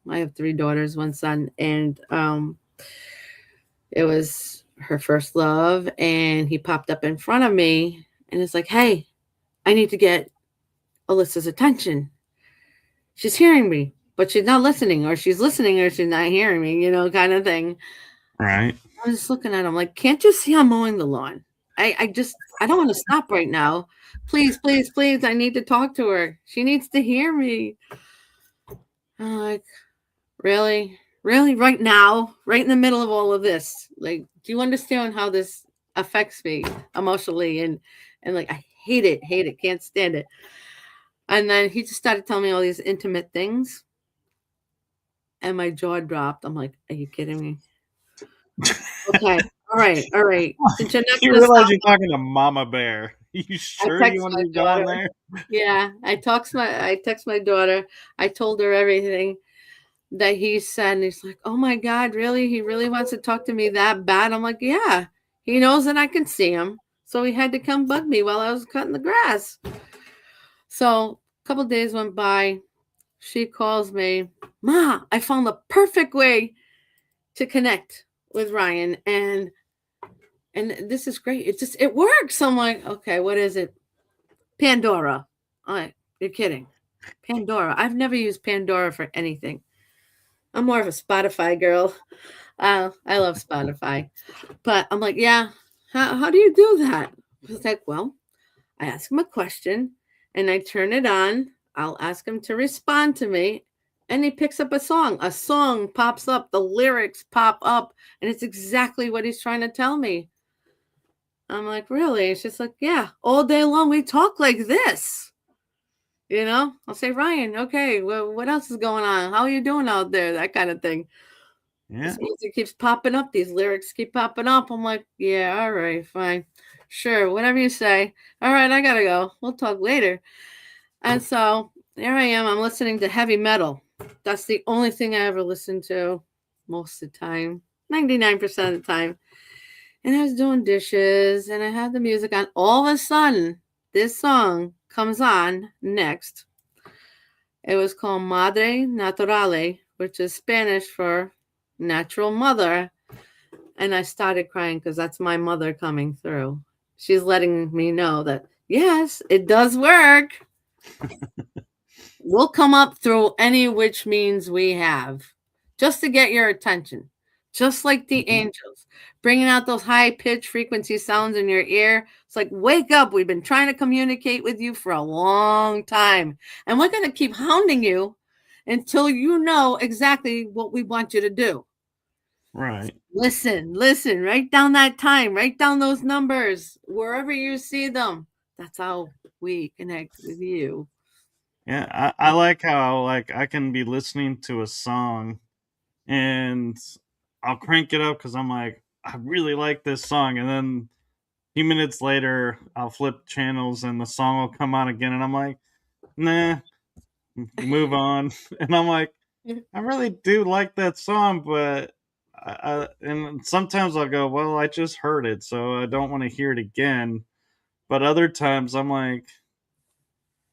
I have 3 daughters, one son, and it was her first love, and he popped up in front of me, and it's like, hey, I need to get Alyssa's attention. She's hearing me, but she's not listening, or she's listening, or she's not hearing me, kind of thing. Right. I'm just looking at him like, can't you see I'm mowing the lawn? I don't want to stop right now. Please, please, please. I need to talk to her. She needs to hear me. I'm like, really? Really? Right now? Right in the middle of all of this? Like, do you understand how this affects me emotionally? And like, I hate it, can't stand it. And then he just started telling me all these intimate things. And my jaw dropped. I'm like, are you kidding me? Okay. All right. All right. Since you're not You going to realize stop, you're talking to Mama Bear. You I sure you text want to my be going daughter. there? Yeah. I text my daughter. I told her everything that he said. And he's like, oh my God, really? He really wants to talk to me that bad? I'm like, yeah. He knows that I can see him. So he had to come bug me while I was cutting the grass. So a couple days went by. She calls me, Ma, I found the perfect way to connect with Ryan. And this is great. It works. I'm like, okay, what is it? Pandora. I'm like, you're kidding. Pandora. I've never used Pandora for anything. I'm more of a Spotify girl. I love Spotify. But I'm like, yeah, how do you do that? I was like, well, I ask him a question and I turn it on. I'll ask him to respond to me. And he picks up a song. A song pops up. The lyrics pop up. And it's exactly what he's trying to tell me. I'm like, really? It's just like, yeah, all day long we talk like this. I'll say, Ryan, okay, well, what else is going on? How are you doing out there? That kind of thing. Yeah. This music keeps popping up. These lyrics keep popping up. I'm like, yeah, all right, fine. Sure, whatever you say. All right, I got to go. We'll talk later. And so there I am. I'm listening to heavy metal. That's the only thing I ever listen to most of the time, 99% of the time. And I was doing dishes and I had the music on. All of a sudden, this song comes on next. It was called Madre Naturale, which is Spanish for natural mother. And I started crying because that's my mother coming through. She's letting me know that, yes, it does work. We'll come up through any which means we have just to get your attention, just like the angels, bringing out those high pitched frequency sounds in your ear. It's like, wake up. We've been trying to communicate with you for a long time, and we're going to keep hounding you until you know exactly what we want you to do. Right. Listen, write down that time, write down those numbers wherever you see them. That's how we connect with you. Yeah, I like how like I can be listening to a song and I'll crank it up because I'm like, I really like this song, and then a few minutes later I'll flip channels and the song will come on again, and I'm like, nah, move on. And I'm like, I really do like that song, but and sometimes I'll go, well, I just heard it, so I don't want to hear it again. But other times I'm like,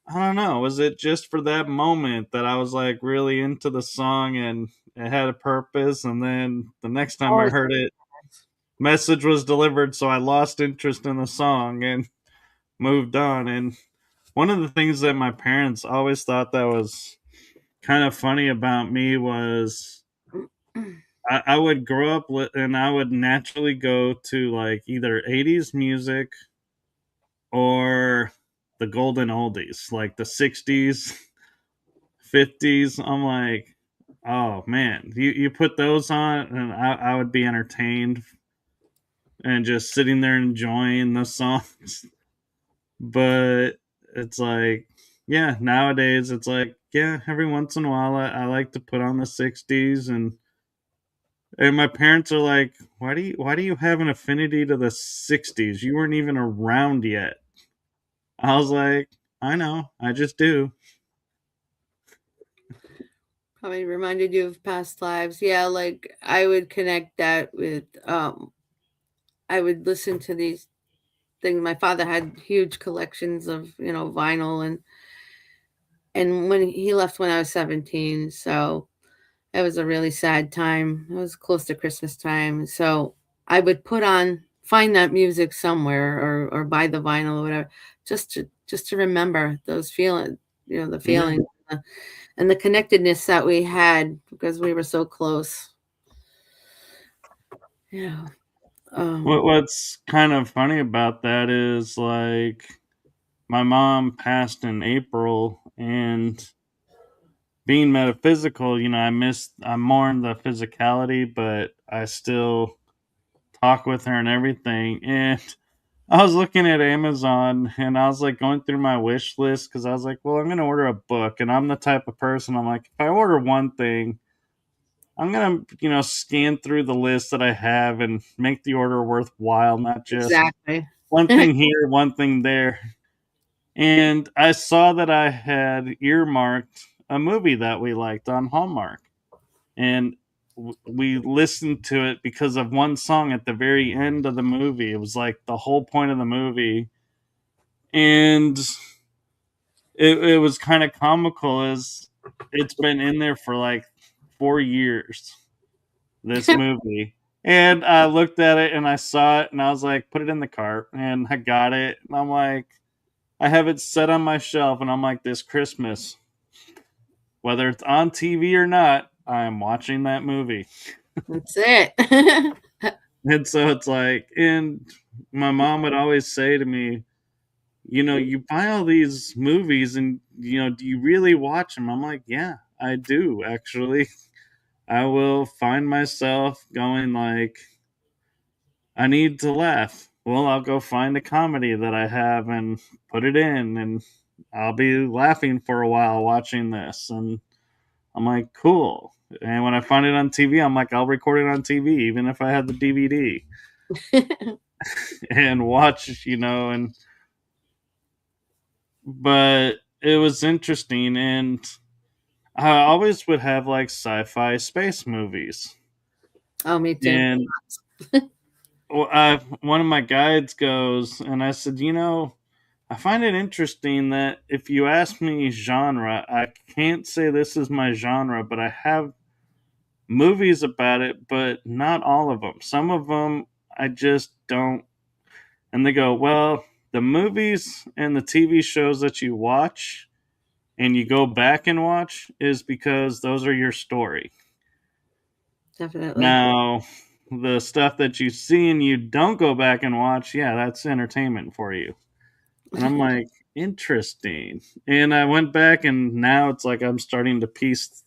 I don't know. Was it just for that moment that I was like really into the song and it had a purpose? And then the next time I Always. heard it, message was delivered, so I lost interest in the song and moved on. And one of the things that my parents always thought that was kind of funny about me was I would grow up and I would naturally go to like either 80s music or the golden oldies, like the 60s 50s. I'm like, oh man, you put those on, and I would be entertained and just sitting there enjoying the songs. But it's like, yeah, nowadays it's like, yeah, every once in a while I like to put on the 60s, and my parents are like, why do you have an affinity to the 60s? You weren't even around yet. I was like, I know, I just do. Probably reminded you of past lives. Yeah, like I would connect that with I would listen to these things. My father had huge collections of, vinyl and when he left when I was 17, so it was a really sad time. It was close to Christmas time. So I would find that music somewhere or buy the vinyl or whatever, just to remember those feelings, the Yeah. feeling and the connectedness that we had because we were so close. Yeah. What's kind of funny about that is like my mom passed in April, and being metaphysical, I mourn the physicality, but I still talk with her and everything. And I was looking at Amazon and I was like going through my wish list because I was like, well, I'm going to order a book. And I'm the type of person, I'm like, if I order one thing, I'm going to, scan through the list that I have and make the order worthwhile, not just Exactly. one thing here, one thing there. And I saw that I had earmarked a movie that we liked on Hallmark. And we listened to it because of one song at the very end of the movie. It was like the whole point of the movie. And it was kind of comical as it's been in there for like 4 years, this movie. And I looked at it and I saw it and I was like, put it in the cart. And I got it. And I'm like, I have it set on my shelf. And I'm like, this Christmas, whether it's on TV or not, I am watching that movie. That's it. And so it's like, and my mom would always say to me, you buy all these movies and, do you really watch them? I'm like, yeah, I do, actually. I will find myself going like, I need to laugh. Well, I'll go find a comedy that I have and put it in, and I'll be laughing for a while watching this. And I'm like, cool. And when I find it on TV, I'm like, I'll record it on TV, even if I had the DVD and watch, and but it was interesting. And I always would have like sci-fi space movies. Oh, me too. And one of my guides goes, and I said, I find it interesting that if you ask me genre, I can't say this is my genre, but I have movies about it, but not all of them. Some of them I just don't. And they go, well, the movies and the TV shows that you watch and you go back and watch is because those are your story. Definitely. Now, the stuff that you see and you don't go back and watch, yeah, that's entertainment for you. And I'm like, interesting. And I went back and now it's like I'm starting to piece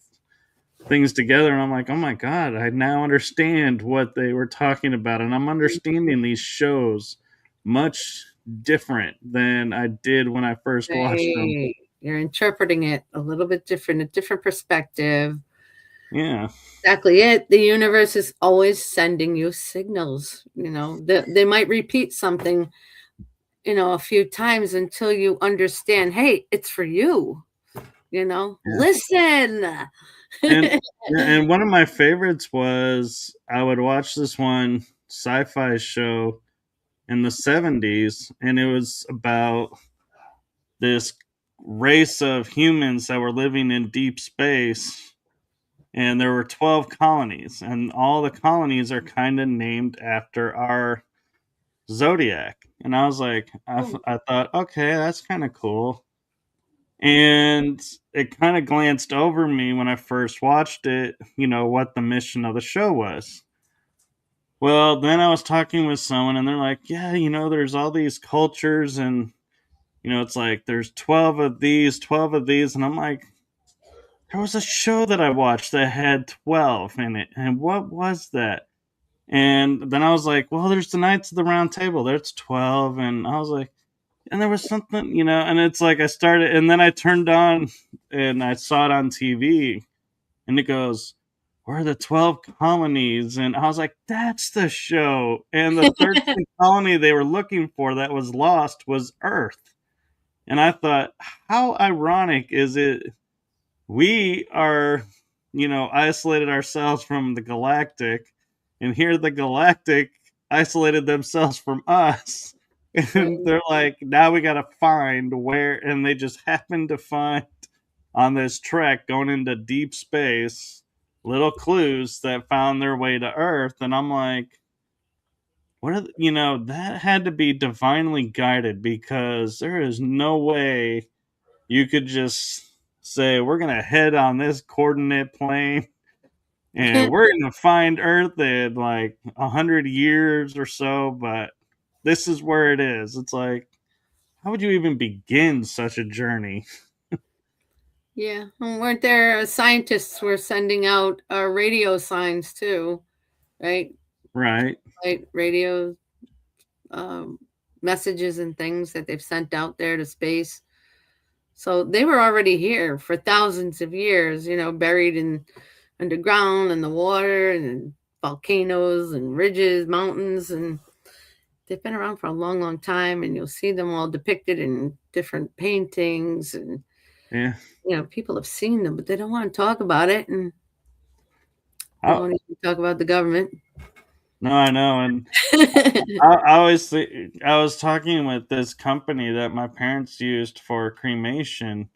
things together and I'm like, oh my God, I now understand what they were talking about. And I'm understanding these shows much different than I did when I first watched them. Right. You're interpreting it a little bit different, a different perspective. Yeah. Exactly it. The universe is always sending you signals. They might repeat something, a few times until you understand, hey, it's for you. Yeah. Listen. And and one of my favorites was I would watch this one sci-fi show in the 70s, and it was about this race of humans that were living in deep space, and there were 12 colonies, and all the colonies are kind of named after our zodiac. And I was like, I thought, okay, that's kind of cool. And it kind of glanced over me when I first watched it, what the mission of the show was. Well, then I was talking with someone and they're like, yeah, there's all these cultures and, it's like there's 12 of these, 12 of these. And I'm like, there was a show that I watched that had 12 in it. And what was that? And then I was like, well, there's the Knights of the Round Table. There's 12. And I was like, and there was something, and it's like I started, and then I turned on and I saw it on TV and it goes, where are the 12 colonies? And I was like, that's the show. And the 13th colony they were looking for that was lost was Earth. And I thought, how ironic is it? We are, isolated ourselves from the galactic, and here the galactic isolated themselves from us. Right. And they're like, now we got to find where, and they just happened to find on this trek going into deep space little clues that found their way to Earth. And I'm like, what are that had to be divinely guided because there is no way you could just say we're gonna head on this coordinate plane and we're gonna find Earth in like 100 years or so, but this is where it is. It's like, how would you even begin such a journey? Yeah, and weren't there scientists were sending out radio signs too, right? Right? Like radio um, messages and things that they've sent out there to space. So they were already here for thousands of years, buried in underground in the water and volcanoes and ridges, mountains, and they've been around for a long, long time. And you'll see them all depicted in different paintings, and Yeah. people have seen them, but they don't want to talk about it, and they Oh, won't even talk about the government. no, I know, and I was talking with this company that my parents used for cremation,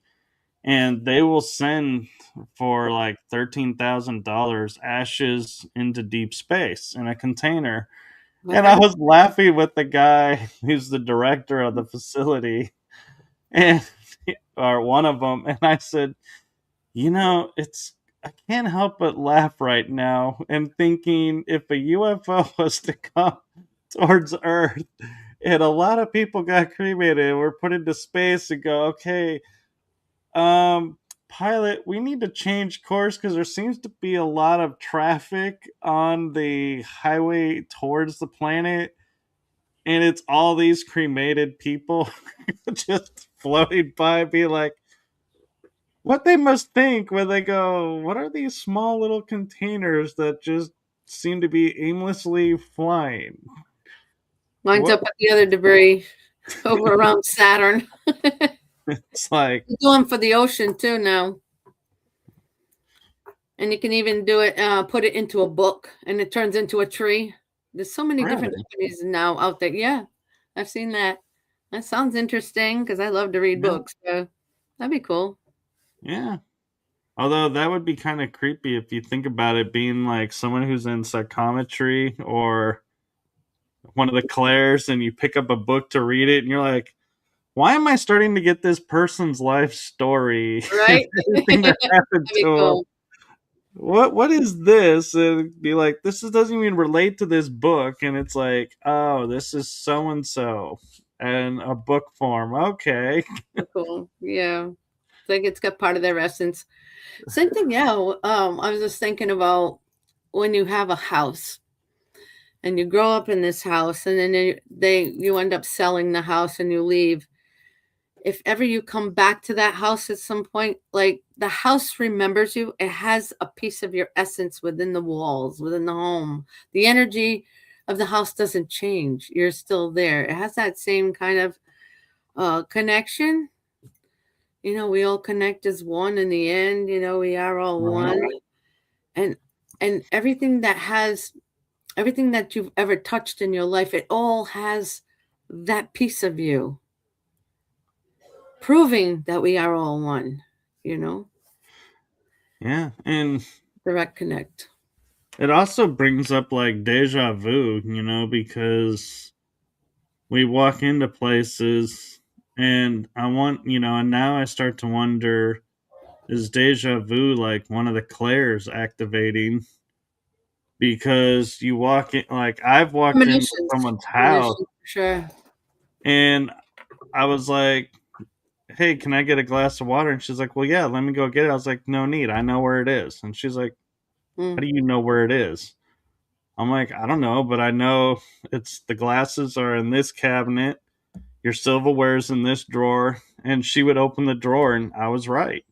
and they will send for like $13,000 ashes into deep space in a container. I've And I heard. was laughing with the guy who's the director of the facility, and or one of them, and I said, it's I can't help but laugh right now and thinking if a UFO was to come towards Earth and a lot of people got cremated and were put into space and go, okay, um, pilot, we need to change course because there seems to be a lot of traffic on the highway towards the planet, and it's all these cremated people just floating by, being like, what they must think when they go, what are these small little containers that just seem to be aimlessly flying? Lines What? up with the other debris over around Saturn. It's like, They do them for the ocean too now. And you can even do it, put it into a book, and it turns into a tree. There's so many different really? companies now out there. Yeah, I've seen that. That sounds interesting because I love to read Yeah. books. So that'd be cool. Yeah. Although that would be kind of creepy if you think about it being like someone who's in psychometry or one of the Claires and you pick up a book to read it and you're like, why am I starting to get this person's life story and Right? everything that happened That'd be to them? cool. What is this? And be like, doesn't even relate to this book. And it's like, oh, this is so and so and a book form. Okay. Cool. Yeah. It's like it's got part of their essence. Same thing. Yeah. I was just thinking about when you have a house and you grow up in this house, and then you end up selling the house and you leave. If ever you come back to that house at some point, like the house remembers you, it has a piece of your essence within the walls, within the home. The energy of the house doesn't change. You're still there. It has that same kind of connection. We all connect as one in the end. We are all Right. one. And everything that you've ever touched in your life, it all has that piece of you, proving that we are all one, you know, Yeah. And direct connect. it also brings up like deja vu, because we walk into places and and now I start to wonder, is deja vu like one of the Clairs activating? Because you walk in, like I've walked into Premonitions. someone's house Premonitions, for sure. and I was like, hey, can I get a glass of water? And she's like, well, yeah, let me go get it. I was like, no need. I know where it is. And she's like, how Mm. do you know where it is? I'm like, I don't know, but I know it's the glasses are in this cabinet. Your silverware's in this drawer. And she would open the drawer and I was right.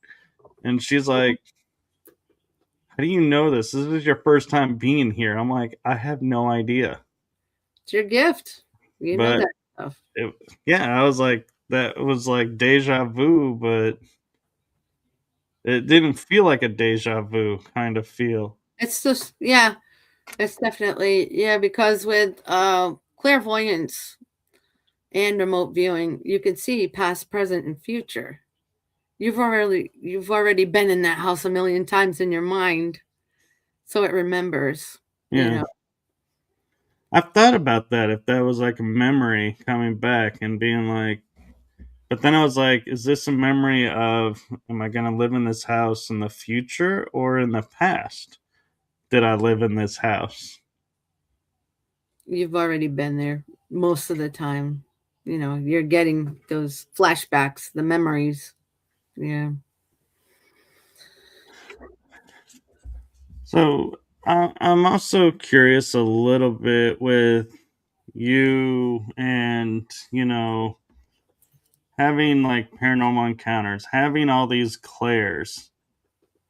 And she's like, how do you know this? This is your first time being here. I'm like, I have no idea. It's your gift. You know But that stuff. it, yeah, I was like, that was like deja vu, but it didn't feel like a deja vu kind of feel. It's just, yeah, it's definitely, yeah, because with clairvoyance and remote viewing, you can see past, present, and future. You've already been in that house a million times in your mind, so it remembers, you Yeah. know. I've thought about that if that was like a memory coming back and being like, but then I was like, is this a memory of, am I going to live in this house in the future or in the past? did I live in this house? You've already been there most of the time. You're getting those flashbacks, the memories. Yeah. So I'm also curious a little bit with you and, having like paranormal encounters, having all these clairs.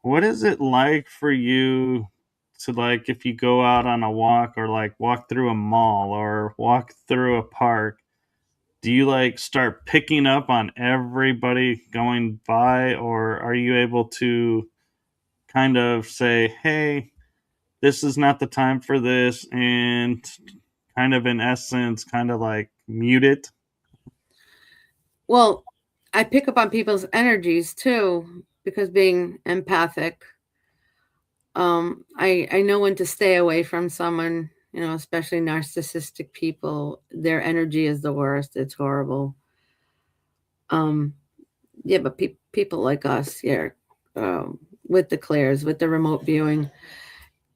What is it like for you to, like, if you go out on a walk or like walk through a mall or walk through a park, do you like start picking up on everybody going by, or are you able to kind of say, hey, this is not the time for this, and kind of in essence, kind of like mute it? Well, I pick up on people's energies too because being empathic, I know when to stay away from someone, especially narcissistic people. Their energy is the worst. It's horrible. Um, yeah, but people like us, yeah, with the clairs, with the remote viewing,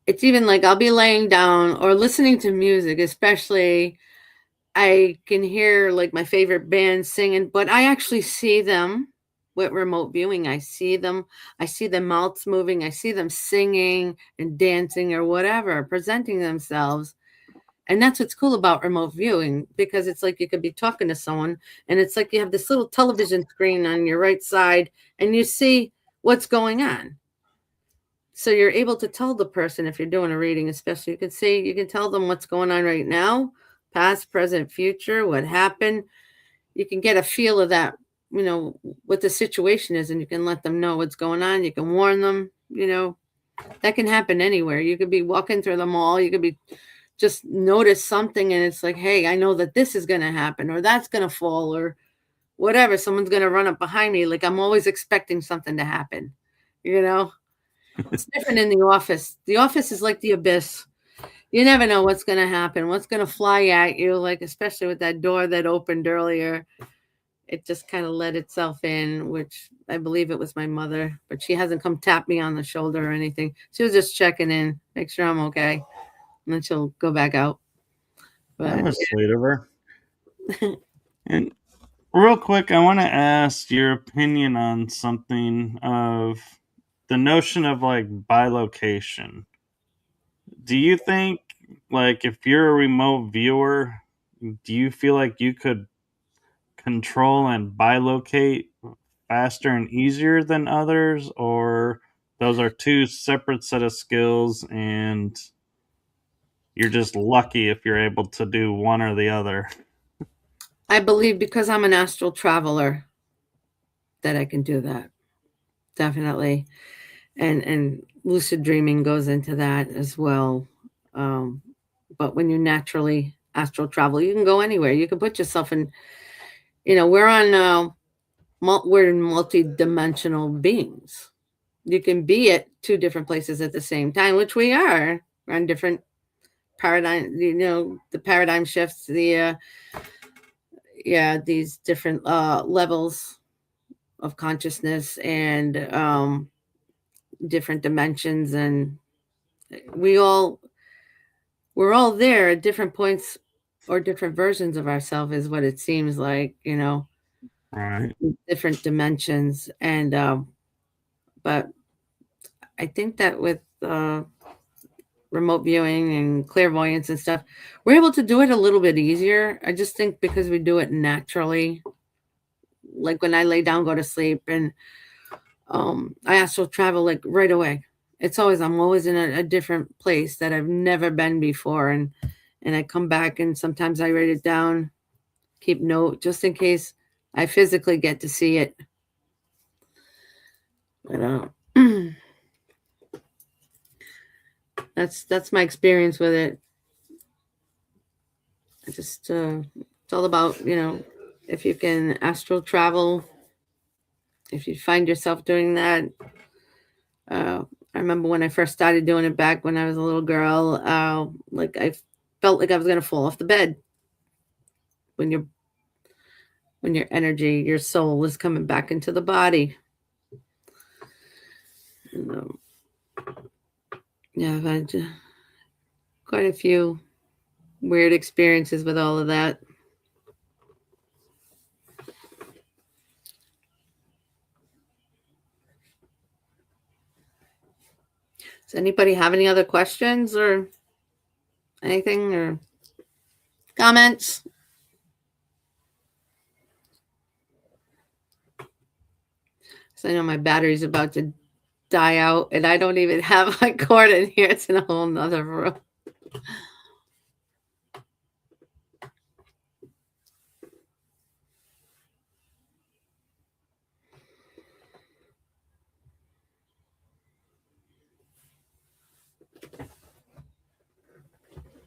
it's even like I'll be laying down or listening to music, especially I can hear like my favorite band singing, but I actually see them with remote viewing. I see them. I see their mouths moving. I see them singing and dancing or whatever, presenting themselves. And that's what's cool about remote viewing because it's like you could be talking to someone and it's like you have this little television screen on your right side and you see what's going on. So you're able to tell the person if you're doing a reading, especially you can tell them what's going on right now, past, present, future, what happened. You can get a feel of that, what the situation is, and you can let them know what's going on. You can warn them, that can happen anywhere. You could be walking through the mall, you could be just notice something and it's like, hey, I know that this is going to happen or that's going to fall or whatever. Someone's going to run up behind me. Like I'm always expecting something to happen, you know? It's different in the office. The office is like the abyss. You never know what's going to happen, what's going to fly at you, like especially with that door that opened earlier. It just kind of let itself in, which I believe it was my mother, but she hasn't come tap me on the shoulder or anything. She was just checking in, make sure I'm okay, and then she'll go back out. That But was sweet of her. And real quick, I want to ask your opinion on something of the notion of like bilocation. Do you think, like, if you're a remote viewer, do you feel like you could control and bilocate faster and easier than others, or those are two separate set of skills and you're just lucky if you're able to do one or the other? I believe because I'm an astral traveler that I can do that. Definitely. And lucid dreaming goes into that as well. Um, but when you naturally astral travel, you can go anywhere. You can put yourself in, we're on, we're multi-dimensional beings. You can be at two different places at the same time, which we are. We're on different paradigm, the paradigm shifts, these different levels of consciousness and different dimensions, and we all we're all there at different points or different versions of ourselves is what it seems like, Right. different dimensions. And but I think that with remote viewing and clairvoyance and stuff, we're able to do it a little bit easier. I just think because we do it naturally, like when I lay down, go to sleep, and I astral travel like right away. I'm always in a different place that I've never been before, and I come back and sometimes I write it down, keep note just in case I physically get to see it. But that's my experience with it. I just it's all about, if you can astral travel, if you find yourself doing that. I remember when I first started doing it back when I was a little girl, like I felt like I was going to fall off the bed when your energy, your soul is coming back into the body. And, Yeah, I've had quite a few weird experiences with all of that. Does anybody have any other questions or anything or comments? So I know my battery's about to die out and I don't even have my cord in here. It's in a whole nother room.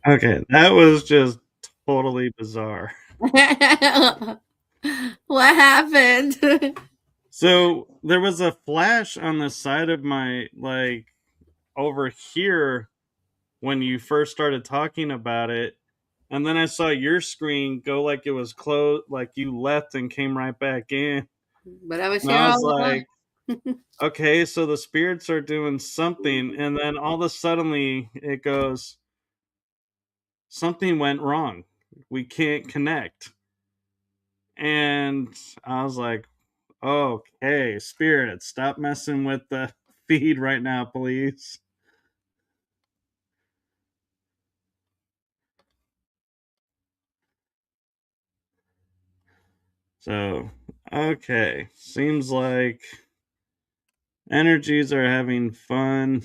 Okay, that was just totally bizarre. What happened? So there was a flash on the side of my, like, over here when you first started talking about it, and then I saw your screen go like it was closed, like you left and came right back in. But I was And here I all was along. like, okay, so the spirits are doing something, and then all of a suddenly it goes, something went wrong. We can't connect. And I was like, okay, spirit, stop messing with the feed right now, please. So, okay, seems like energies are having fun,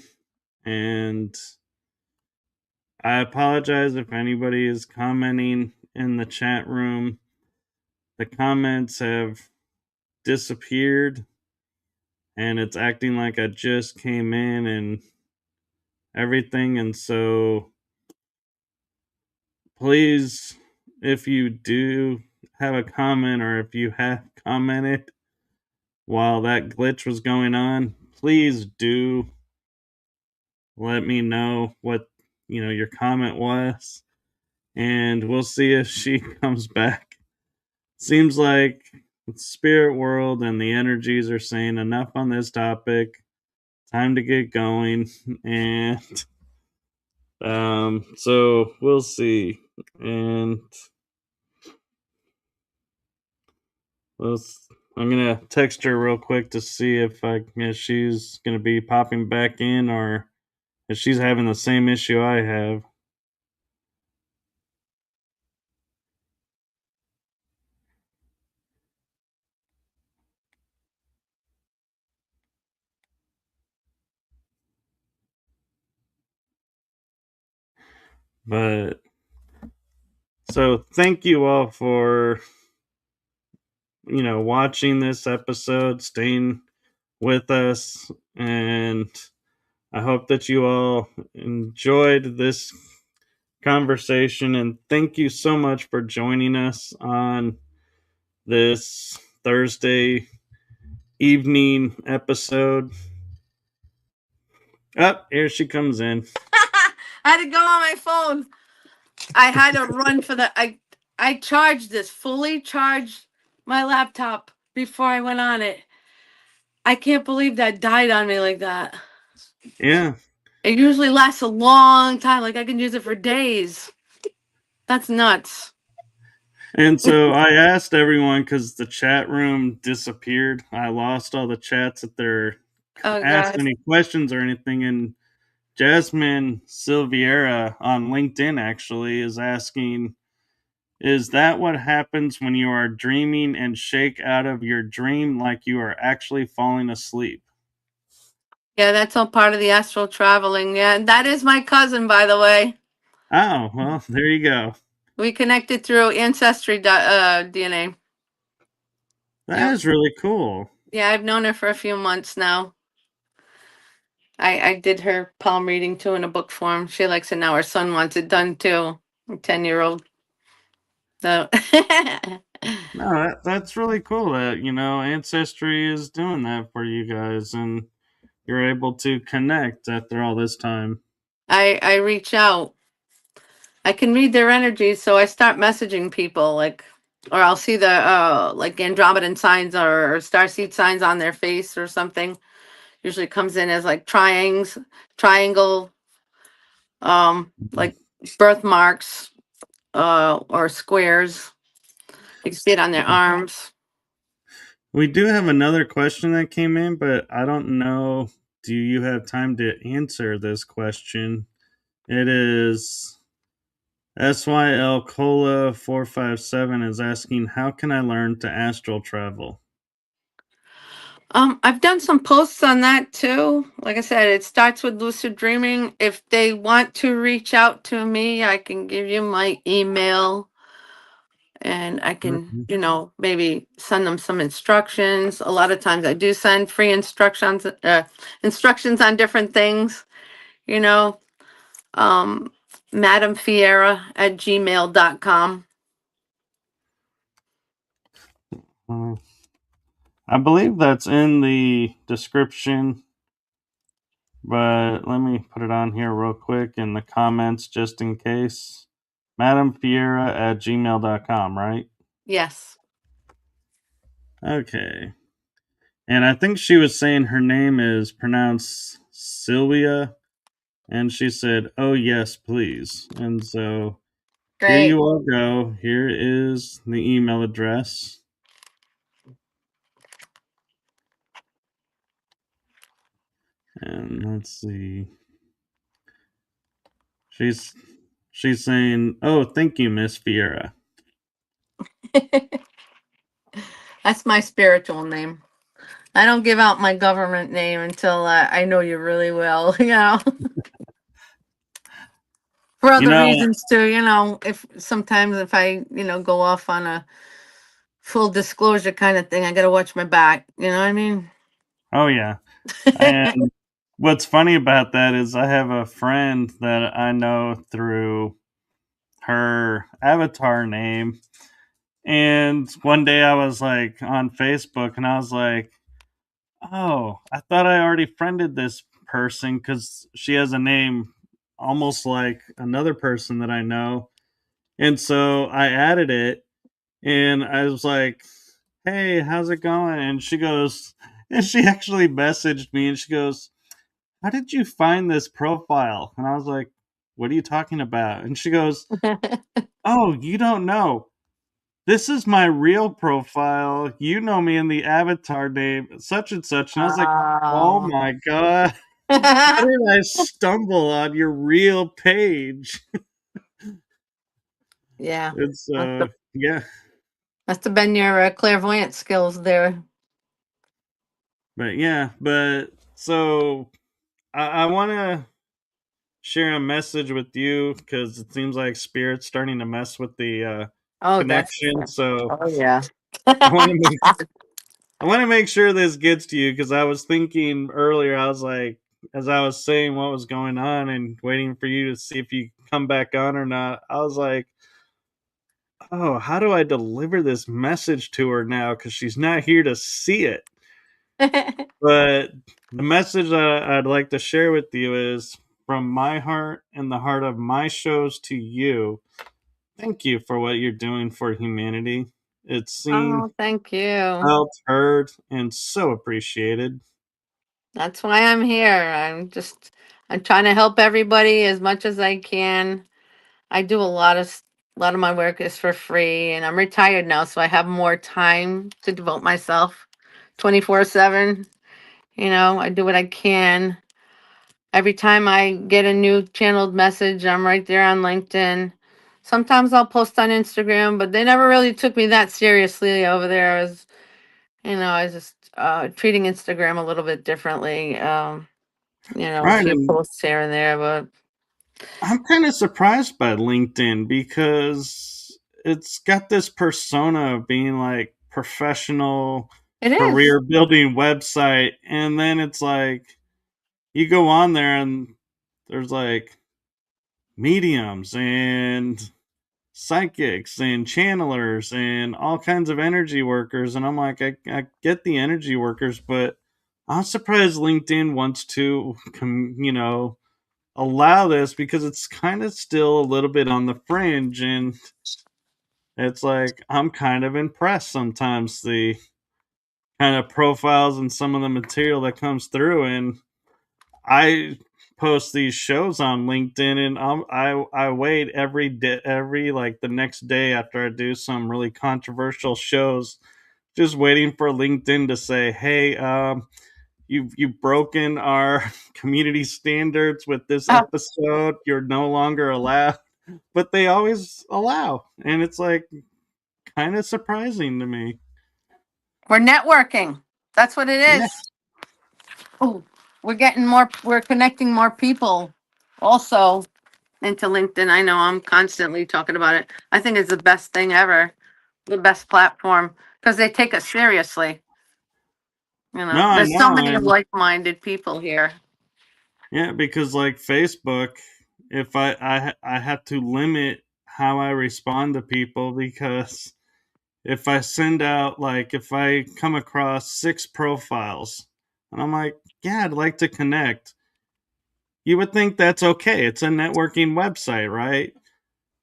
and I apologize if anybody is commenting in the chat room. The comments have disappeared, and it's acting like I just came in and everything. And so, please, if you do have a comment or if you have commented while that glitch was going on, please do let me know what your comment was, and we'll see if she comes back. Seems like the spirit world and the energies are saying enough on this topic, time to get going. And so we'll see. And let's I'm gonna text her real quick to see if she's gonna be popping back in, or if she's having the same issue I have. But so thank you all for watching this episode, staying with us, and I hope that you all enjoyed this conversation, and thank you so much for joining us on this Thursday evening episode. Oh, here she comes in. I had to go on my phone. I had to run for the I charged this, fully charged my laptop before I went on it. I can't believe that died on me like that. Yeah. It usually lasts a long time. Like I can use it for days. That's nuts. And so I asked everyone because the chat room disappeared. I lost all the chats that they're Oh asked god. any questions or anything. And Jasmine Silviera on LinkedIn actually is asking, is that what happens when you are dreaming and shake out of your dream like you are actually falling asleep? Yeah, that's all part of the astral traveling. Yeah, that is my cousin, by the way. Oh, well, there you go. We connected through ancestry DNA. That Yep. is really cool. Yeah, I've known her for a few months now. I did her palm reading too in a book form. She likes it now. Her son wants it done too. 10-year-old. So No, that's really cool that, Ancestry is doing that for you guys and you're able to connect after all this time. I reach out. I can read their energies, so I start messaging people like, or I'll see the like Andromedan signs or starseed signs on their face or something. Usually comes in as like triangles, triangle, like birthmarks, or squares. You can see it on their arms. We do have another question that came in, but I don't know. Do you have time to answer this question? It is SYL Cola 457 is asking, how can I learn to astral travel? I've done some posts on that too. Like I said, it starts with lucid dreaming. If they want to reach out to me, I can give you my email and I can, Mhm. maybe send them some instructions. A lot of times I do send free instructions on different things, you know. Um, Madam Fiera at gmail.com. Uh, I believe that's in the description, but let me put it on here real quick in the comments just in case. Madam Fiera at gmail.com, right? Yes. Okay. And I think she was saying her name is pronounced Sylvia. And she said, "Oh, yes, please." And so here Great. you all go. Here is the email address. And let's see. She's she's saying, "Oh, thank you, Miss Fiera." That's my spiritual name. I don't give out my government name until I know you really well, for You other know, reasons too, if sometimes if I, go off on a full disclosure kind of thing, I got to watch my back. You know what I mean? oh yeah. And what's funny about that is I have a friend that I know through her avatar name. And one day I was like on Facebook and I was like, "Oh, I thought I already friended this person because she has a name almost like another person that I know." And so I added it and I was like, "Hey, how's it going?" And she goes, and she actually messaged me and she goes, "How did you find this profile?" And I was like, "What are you talking about?" And she goes, "Oh, you don't know. This is my real profile. You know me in the avatar name, such and such." And I was like, "Oh Oh. my God. How did I stumble on your real page?" Yeah. And Must so, have, yeah. must have been your clairvoyant skills there. But yeah, but so I want to share a message with you because it seems like Spirit's starting to mess with the Oh, that's, connection. So oh, yeah. I want to make I want to make sure this gets to you because I was thinking earlier. I was like, as I was saying what was going on and waiting for you to see if you come back on or not. I was like, oh, how do I deliver this message to her now? Because she's not here to see it. But the message that I'd like to share with you is from my heart and the heart of my shows to you. Thank you for what you're doing for humanity. It's seen, Oh, thank you. felt, heard, and so appreciated. That's why I'm here. I'm trying to help everybody as much as I can. I do a lot of my work is for free and I'm retired now, so I have more time to devote myself 24/7. I do what I can. Every time I get a new channeled message, I'm right there on LinkedIn. Sometimes I'll post on Instagram, but they never really took me that seriously over there. I was just treating Instagram a little bit differently. A Right. few And posts here and there, but I'm kind of surprised by LinkedIn because it's got this persona of being like professional it is. career building website. And then it's like you go on there and there's like mediums and psychics and channelers and all kinds of energy workers. And I'm like, I get the energy workers, but I'm surprised LinkedIn wants to, allow this because it's kind of still a little bit on the fringe. And it's like, I'm kind of impressed sometimes the kind of profiles and some of the material that comes through. And I post these shows on LinkedIn, and I wait every day, every like the next day after I do some really controversial shows, just waiting for LinkedIn to say, "Hey, you've broken our community standards with this Oh, episode. You're no longer allowed." But they always allow, and it's like kind of surprising to me. we're networking. That's what it Yeah. is. Oh, we're connecting more people also into LinkedIn. I know I'm constantly talking about it. I think it's the best thing ever, the best platform because they take us seriously. No, I There's so know, many and like-minded people here. yeah, because like Facebook, if I have to limit how I respond to people, because if I send out, like, if I come across 6 profiles and I'm like, yeah, I'd like to connect, you would think that's okay. It's a networking website, right?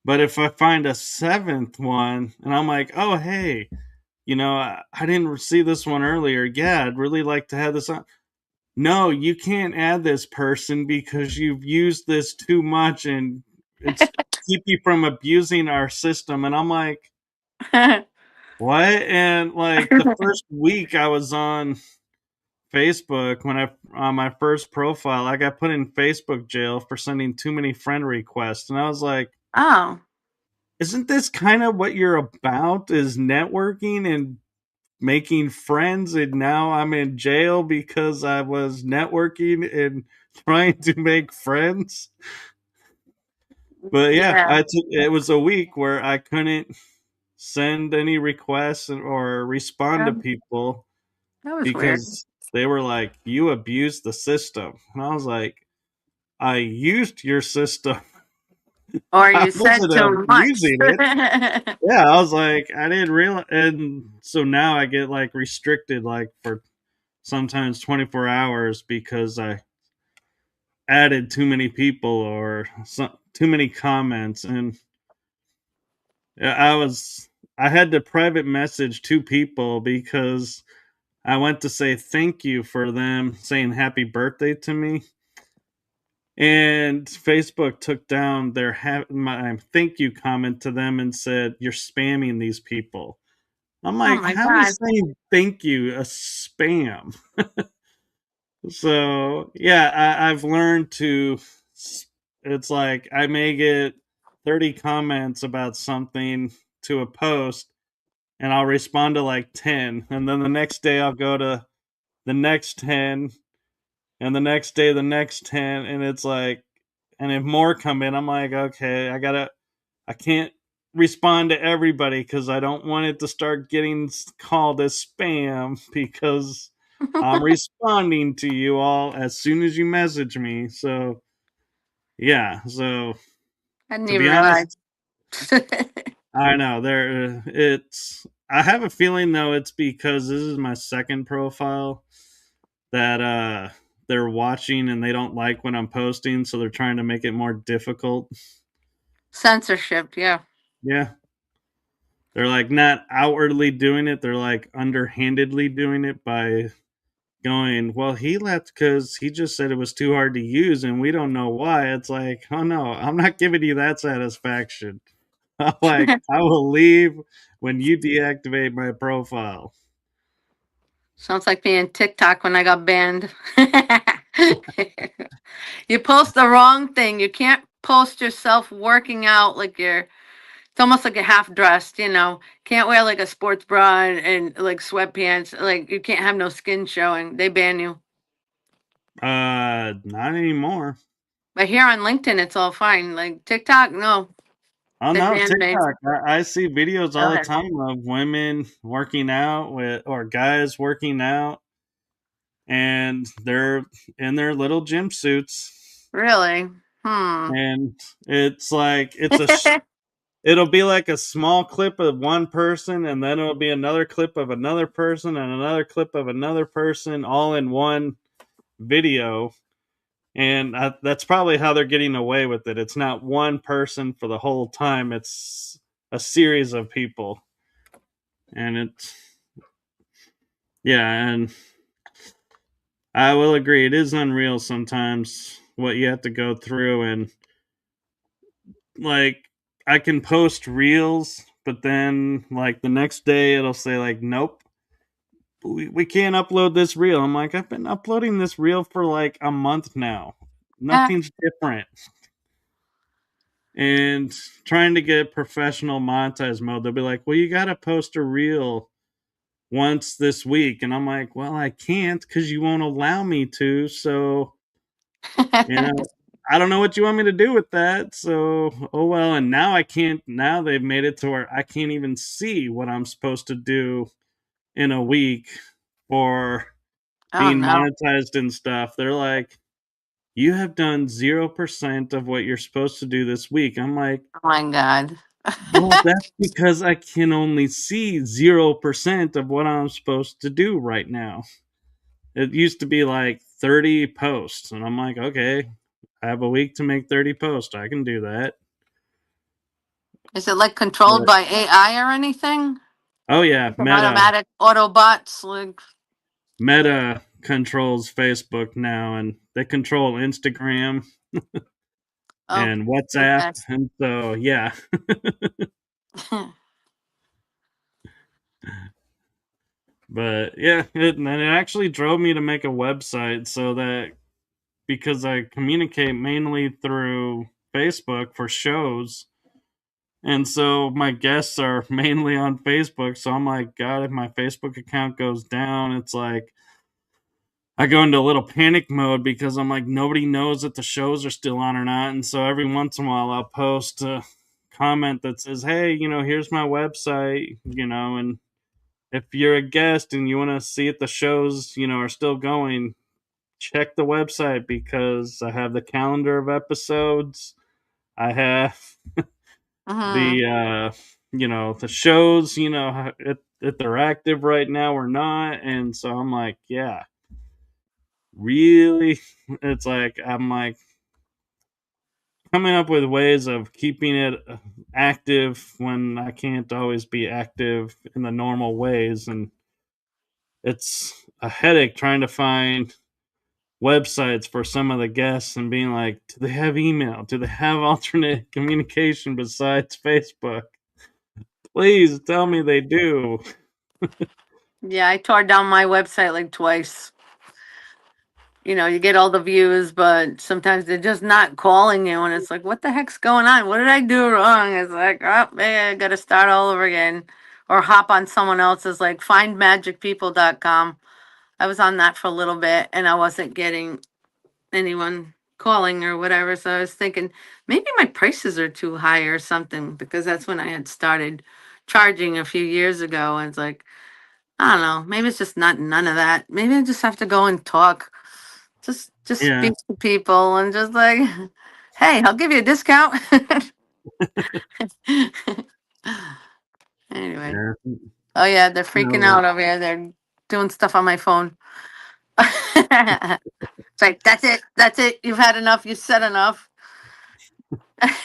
But if I find a seventh one and I'm like, oh, hey, I didn't see this one earlier. Yeah, I'd really like to have this on. No, you can't add this person because you've used this too much and it's keep you from abusing our system. And I'm like, what? And like the first week I was on Facebook, when I on my first profile, I got put in Facebook jail for sending too many friend requests. And I was like, Oh, isn't this kind of what you're about, is networking and making friends? And now I'm in jail because I was networking and trying to make friends. But yeah, yeah, it was a week where I couldn't send any requests or respond yeah, to people that was weird. because they were like, you abused the system. And I was like, I used your system. Or I you said wasn't too much. abusing it. Yeah, I was like, I didn't realize. And so now I get like restricted, like for sometimes 24 hours because I added too many people or too many comments. And I had to private message 2 people because I went to say thank you for them saying happy birthday to me. And Facebook took down my thank you comment to them and said, you're spamming these people. I'm Oh like, my how God. is saying thank you a spam? So yeah, I've learned to. It's like I may get 30 comments about something to a post, and I'll respond to like 10, and then the next day I'll go to the next 10, and the next day the next 10, and it's like, and if more come in, I'm like, okay, I can't respond to everybody because I don't want it to start getting called as spam because I'm responding to you all as soon as you message me. So, yeah. So, I didn't to be even honest, realize. I know I have a feeling though it's because this is my second profile that they're watching and they don't like when I'm posting, so they're trying to make it more difficult. Censorship, yeah. Yeah. They're like not outwardly doing it, they're like underhandedly doing it by going, well, he left because he just said it was too hard to use and we don't know why. It's like, oh no, I'm not giving you that satisfaction. I'm like, I will leave when you deactivate my profile. Sounds like being TikTok when I got banned. You post the wrong thing. You can't post yourself working out like it's almost like a half dressed. Can't wear like a sports bra and like sweatpants. Like you can't have no skin showing. They ban you. Not anymore. But here on LinkedIn, it's all fine. Like TikTok, no, Oh they no, banned me. TikTok. I see videos Go all the ahead. time of women working out or guys working out, and they're in their little gym suits, Really? Hmm. and it's like it'll be like a small clip of one person, and then it'll be another clip of another person, and another clip of another person, all in one video. And that's probably how they're getting away with it. It's not one person for the whole time; it's a series of people, and it's yeah. And I will agree, it is unreal sometimes what you have to go through, and like I can post reels, but then like the next day it'll say like, nope, we can't upload this reel. I'm like, I've been uploading this reel for like a month now. Nothing's different. And trying to get professional monetize mode, they'll be like, well, you got to post a reel once this week. And I'm like, well, I can't because you won't allow me to. So, you know, I don't know what you want me to do with that. So, oh well. And now I can't, now they've made it to where I can't even see what I'm supposed to do in a week for Oh being no. monetized and stuff. They're like, you have done 0% of what you're supposed to do this week. I'm like, Oh my god. well, that's because I can only see 0% of what I'm supposed to do right now. It used to be like 30 posts, and I'm like, okay, I have a week to make 30 posts. I can do that. Is it like controlled But by AI or anything? oh yeah, Like an automatic Autobots? Like, Meta controls Facebook now, and they control Instagram oh, and WhatsApp, goodness. and so yeah. But yeah, and it actually drove me to make a website so that because I communicate mainly through Facebook for shows. And so my guests are mainly on Facebook. So I'm like, God, if my Facebook account goes down, it's like I go into a little panic mode because I'm like, nobody knows that the shows are still on or not. And so every once in a while, I'll post a comment that says, hey, here's my website, and if you're a guest and you want to see if the shows, are still going, check the website because I have the calendar of episodes. I have Mm-hmm. the shows, if they're active right now or not. And so I'm like, yeah, really? It's like, I'm like coming up with ways of keeping it active when I can't always be active in the normal ways. And it's a headache trying to find websites for some of the guests and being like, do they have email? Do they have alternate communication besides Facebook? Please tell me they do. Yeah, I tore down my website like twice. You get all the views, but sometimes they're just not calling you, and it's like, what the heck's going on? What did I do wrong? It's like, oh, man, I got to start all over again, or hop on someone else's, like findmagicpeople.com. I was on that for a little bit, and I wasn't getting anyone calling or whatever. So I was thinking maybe my prices are too high or something, because that's when I had started charging a few years ago. And it's like, I don't know, maybe it's just not none of that. Maybe I just have to go and talk. Just Yeah, speak to people and just like, hey, I'll give you a discount. Anyway. yeah, Oh yeah, they're freaking no, out over here. They're doing stuff on my phone. It's like, that's it. That's it. You've had enough. You've said enough.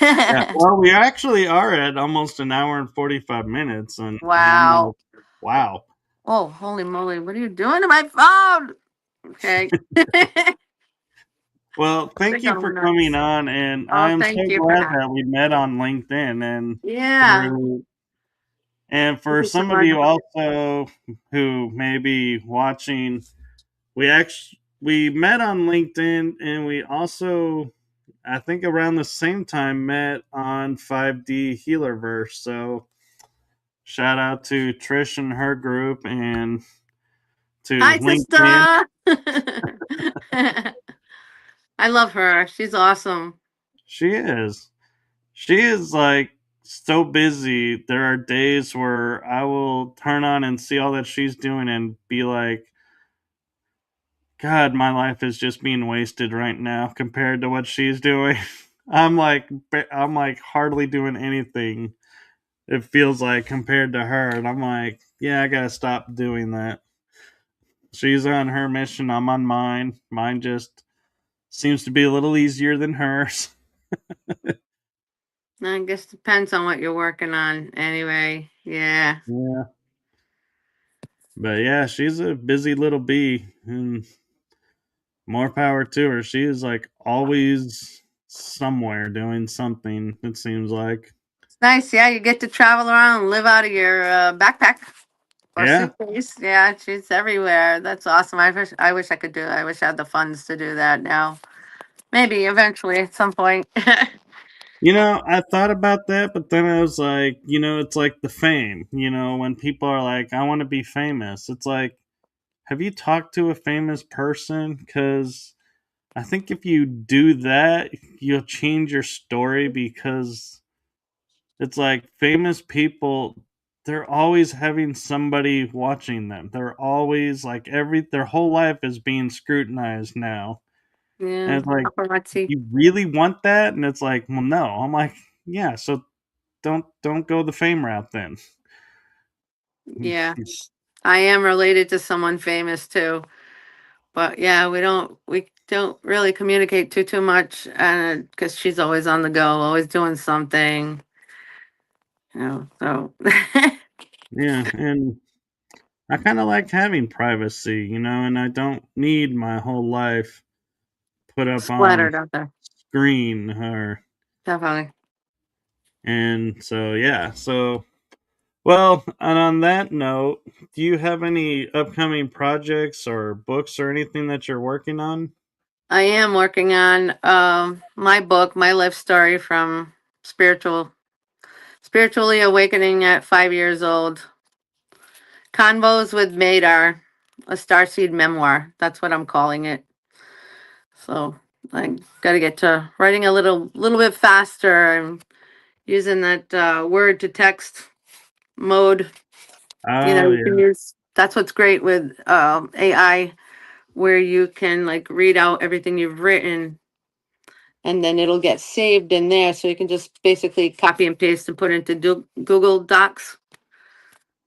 yeah. Well, we actually are at almost an hour and 45 minutes, and I'm Wow. like, wow. Oh, holy moly. What are you doing to my phone? Okay. Well, They're thank you for going coming nuts. on, and Oh, I'm so thank you for glad having that we met on LinkedIn and me. Yeah. through. And Thank for you so some of much. you also who may be watching, we met on LinkedIn, and we also, I think around the same time, met on 5D Healerverse. So shout out to Trish and her group, and to Hi, LinkedIn. sister. I love her. She's awesome. She is. She is like so busy. There are days where I will turn on and see all that she's doing and be like, God, my life is just being wasted right now compared to what she's doing. I'm like hardly doing anything. It feels like compared to her, and I'm like, yeah, I gotta stop doing that. She's on her mission. I'm on mine. Mine just seems to be a little easier than hers. I guess depends on what you're working on. Anyway, yeah. Yeah, but yeah, she's a busy little bee, and more power to her. She is like always somewhere doing something, it seems like. It's nice. Yeah, you get to travel around and live out of your backpack or Yeah. suitcase. Yeah, she's everywhere. That's awesome. I wish I could do it. I wish I had the funds to do that now. Maybe eventually at some point. I thought about that, but then I was like, it's like the fame. When people are like, I want to be famous, it's like, have you talked to a famous person? Because I think if you do that, you'll change your story because it's like famous people, they're always having somebody watching them. They're always like their whole life is being scrutinized now. And Yeah, it's like, paparazzi. you really want that? And it's like, well, no. I'm like, yeah, so don't go the fame route then. Yeah, I am related to someone famous too. But yeah, we don't really communicate too much, and because she's always on the go, always doing something. So Yeah, and I kind of like having privacy, and I don't need my whole life put up on splattered out there. screen or Definitely. and so yeah. So well, and on that note, do you have any upcoming projects or books or anything that you're working on? I am working on my book, my life story from spiritually awakening at 5 years old. Convos with Madar, a starseed memoir. That's what I'm calling it. So I got to get to writing a little bit faster and using that word to text mode. Oh You can yeah. use. That's what's great with AI, where you can like read out everything you've written, and then it'll get saved in there, so you can just basically copy and paste and put it into Google Docs.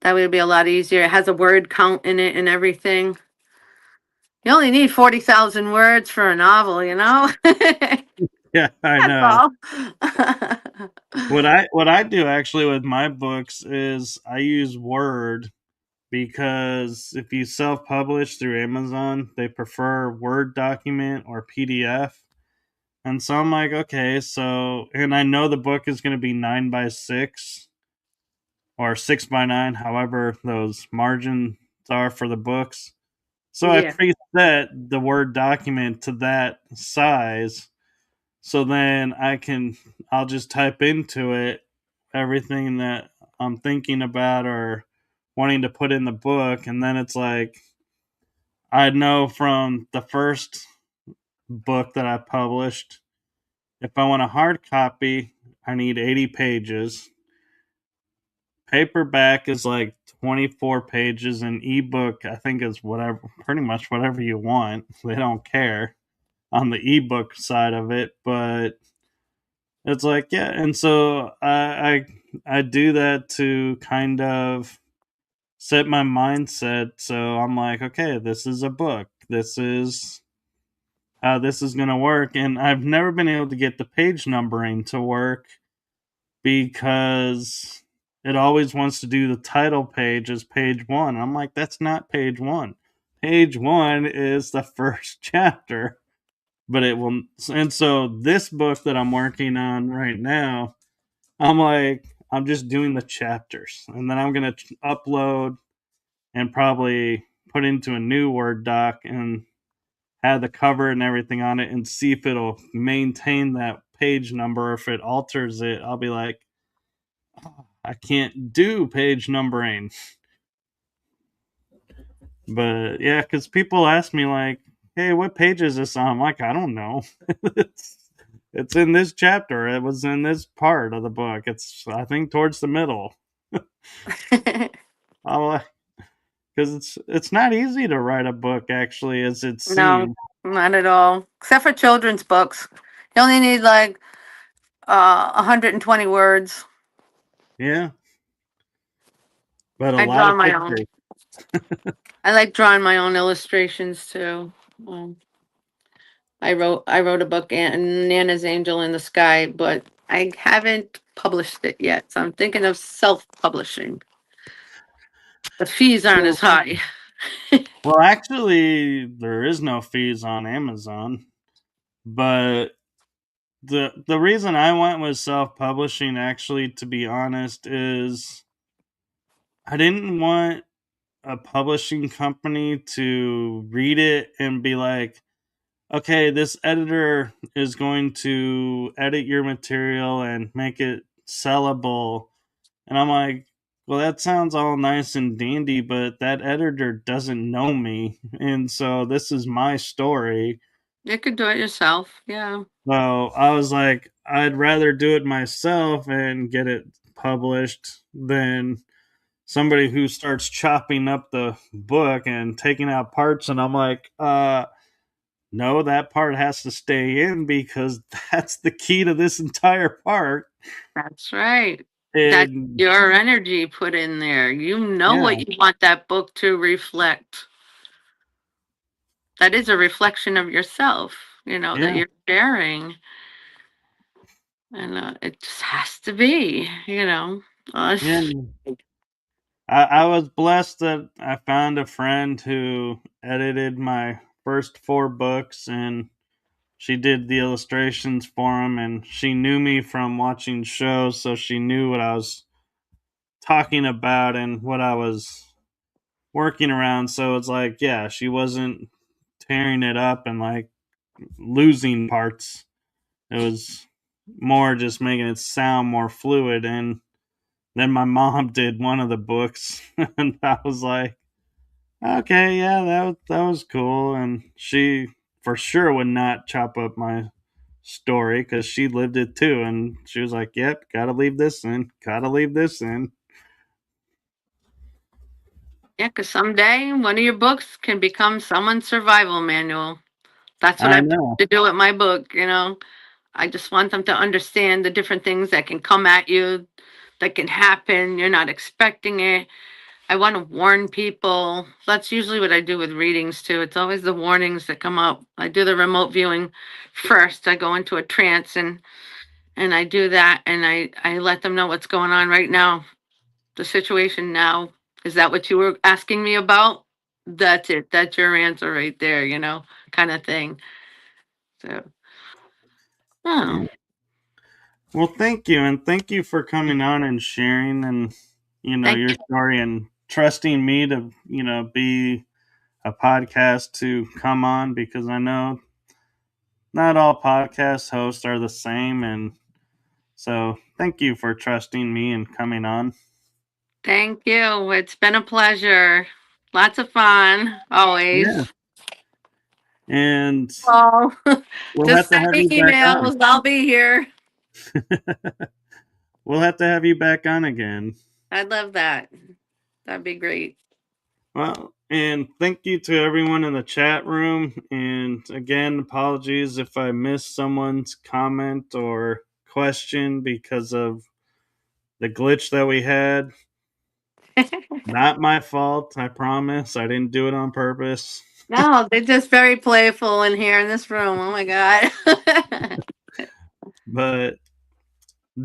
That would be a lot easier. It has a word count in it and everything. You only need 40,000 words for a novel, you know? That's Yeah, I know. all. What I do actually with my books is I use Word because if you self-publish through Amazon, they prefer Word document or PDF. And so I'm like, okay, so and I know the book is going to be 9 by 6 or 6 by 9, however those margins are for the books. So I Yeah. preset the Word document to that size. So then I'll just type into it everything that I'm thinking about or wanting to put in the book. And then it's like, I know from the first book that I published, if I want a hard copy, I need 80 pages. Paperback is like 24 pages, and ebook, I think, is whatever, pretty much whatever you want. They don't care on the ebook side of it, but it's like, yeah, and so I do that to kind of set my mindset. So I'm like, okay, this is a book. This is how this is gonna work. And I've never been able to get the page numbering to work because it always wants to do the title page as page one. I'm like, that's not page one. Page one is the first chapter. But it will, and so this book that I'm working on right now, I'm like, I'm just doing the chapters, and then I'm gonna upload and probably put into a new Word doc and have the cover and everything on it, and see if it'll maintain that page number. If it alters it, I'll be like, oh, I can't do page numbering. But yeah, because people ask me like, "Hey, what page is this on?" I'm like, I don't know. it's it's in this chapter. It was in this part of the book. It's I think towards the middle. Because it's not easy to write a book actually, as it No, seems. not at all. Except for children's books. You only need like 120 words. Yeah, but a I lot draw of my own. pictures. I like drawing my own illustrations too. I wrote a book, Nana's Angel in the Sky, but I haven't published it yet. So I'm thinking of self-publishing. The fees aren't So as high. Well, actually, there is no fees on Amazon, but the reason I went with self publishing, actually, to be honest, is I didn't want a publishing company to read it and be like, okay, this editor is going to edit your material and make it sellable. And I'm like, well, that sounds all nice and dandy, but that editor doesn't know me. And so this is my story. You could do it yourself. Yeah. So I was like, I'd rather do it myself and get it published than somebody who starts chopping up the book and taking out parts. And I'm like, no, that part has to stay in because that's the key to this entire part. That's right. That's And your energy put in there. You know yeah, what you want that book to reflect. That is a reflection of yourself, that yeah, you're sharing. And it just has to be. Uh, yeah. I was blessed that I found a friend who edited my first four books, and she did the illustrations for them, and she knew me from watching shows, so she knew what I was talking about and what I was working around. So it's like, yeah, she wasn't tearing it up and like losing parts. It was more just making it sound more fluid. And then my mom did one of the books, and I was like, okay, yeah, that was cool. And she for sure would not chop up my story because she lived it too. And she was like, yep, gotta leave this in, gotta leave this in. yeah, because someday one of your books can become someone's survival manual. That's what I I plan know. to do with my book. I just want them to understand the different things that can come at you, that can happen. You're not expecting it. I want to warn people. That's usually what I do with readings too. It's always the warnings that come up. I do the remote viewing first. I go into a trance and I do that and I let them know what's going on right now. The situation now. Is that what you were asking me about? That's it. That's your answer right there, kind of thing. So, Yeah. oh, Well, thank you, and thank you for coming on and sharing, and thank your you. story and trusting me to be a podcast to come on because I know not all podcast hosts are the same, and so thank you for trusting me and coming on. Thank you. It's been a pleasure. Lots of fun, Yeah, always. and Oh, we'll just have to send have me you back on. emails. I'll be here. We'll have to have you back on again. I'd love that. That'd be great. Well, and thank you to everyone in the chat room. And again, apologies if I missed someone's comment or question because of the glitch that we had. Not my fault, I promise. I didn't do it on purpose. No, they're just very playful in here in this room. Oh my God. But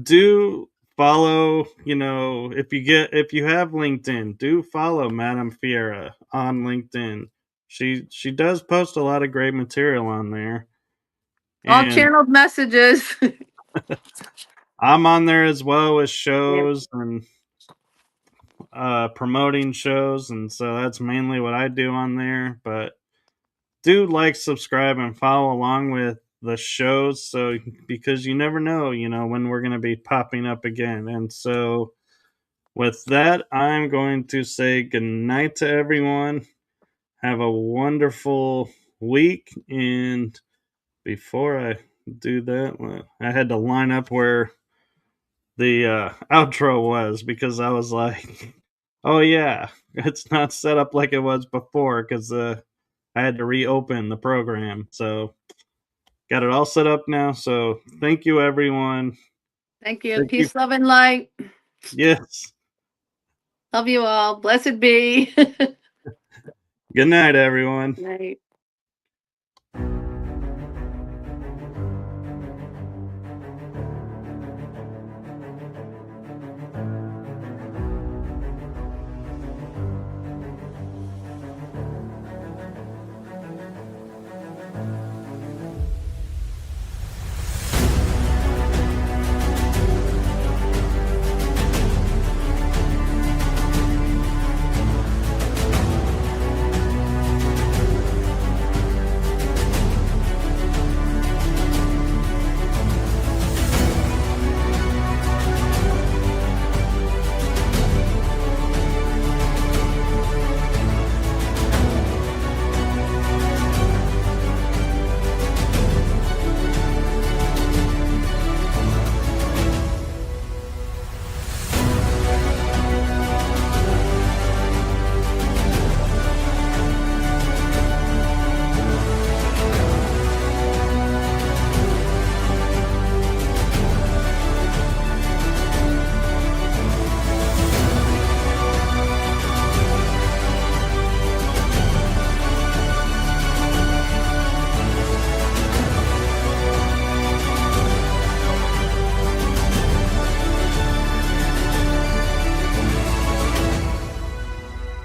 do follow, if you have LinkedIn, do follow Madam Fiera on LinkedIn. She does post a lot of great material on there. All And channeled messages. I'm on there as well with Yep. shows and promoting shows, and so that's mainly what I do on there. But do like, subscribe, and follow along with the shows, so because you never know, when we're going to be popping up again. And so, with that, I'm going to say goodnight to everyone. Have a wonderful week, and before I do that, I had to line up where the outro was because I was like, oh yeah, it's not set up like it was before because I had to reopen the program. So got it all set up now. So thank you, everyone. Thank you. Thank you. Peace, love, and light. Yes. Love you all. Blessed be. Good night, everyone. Night.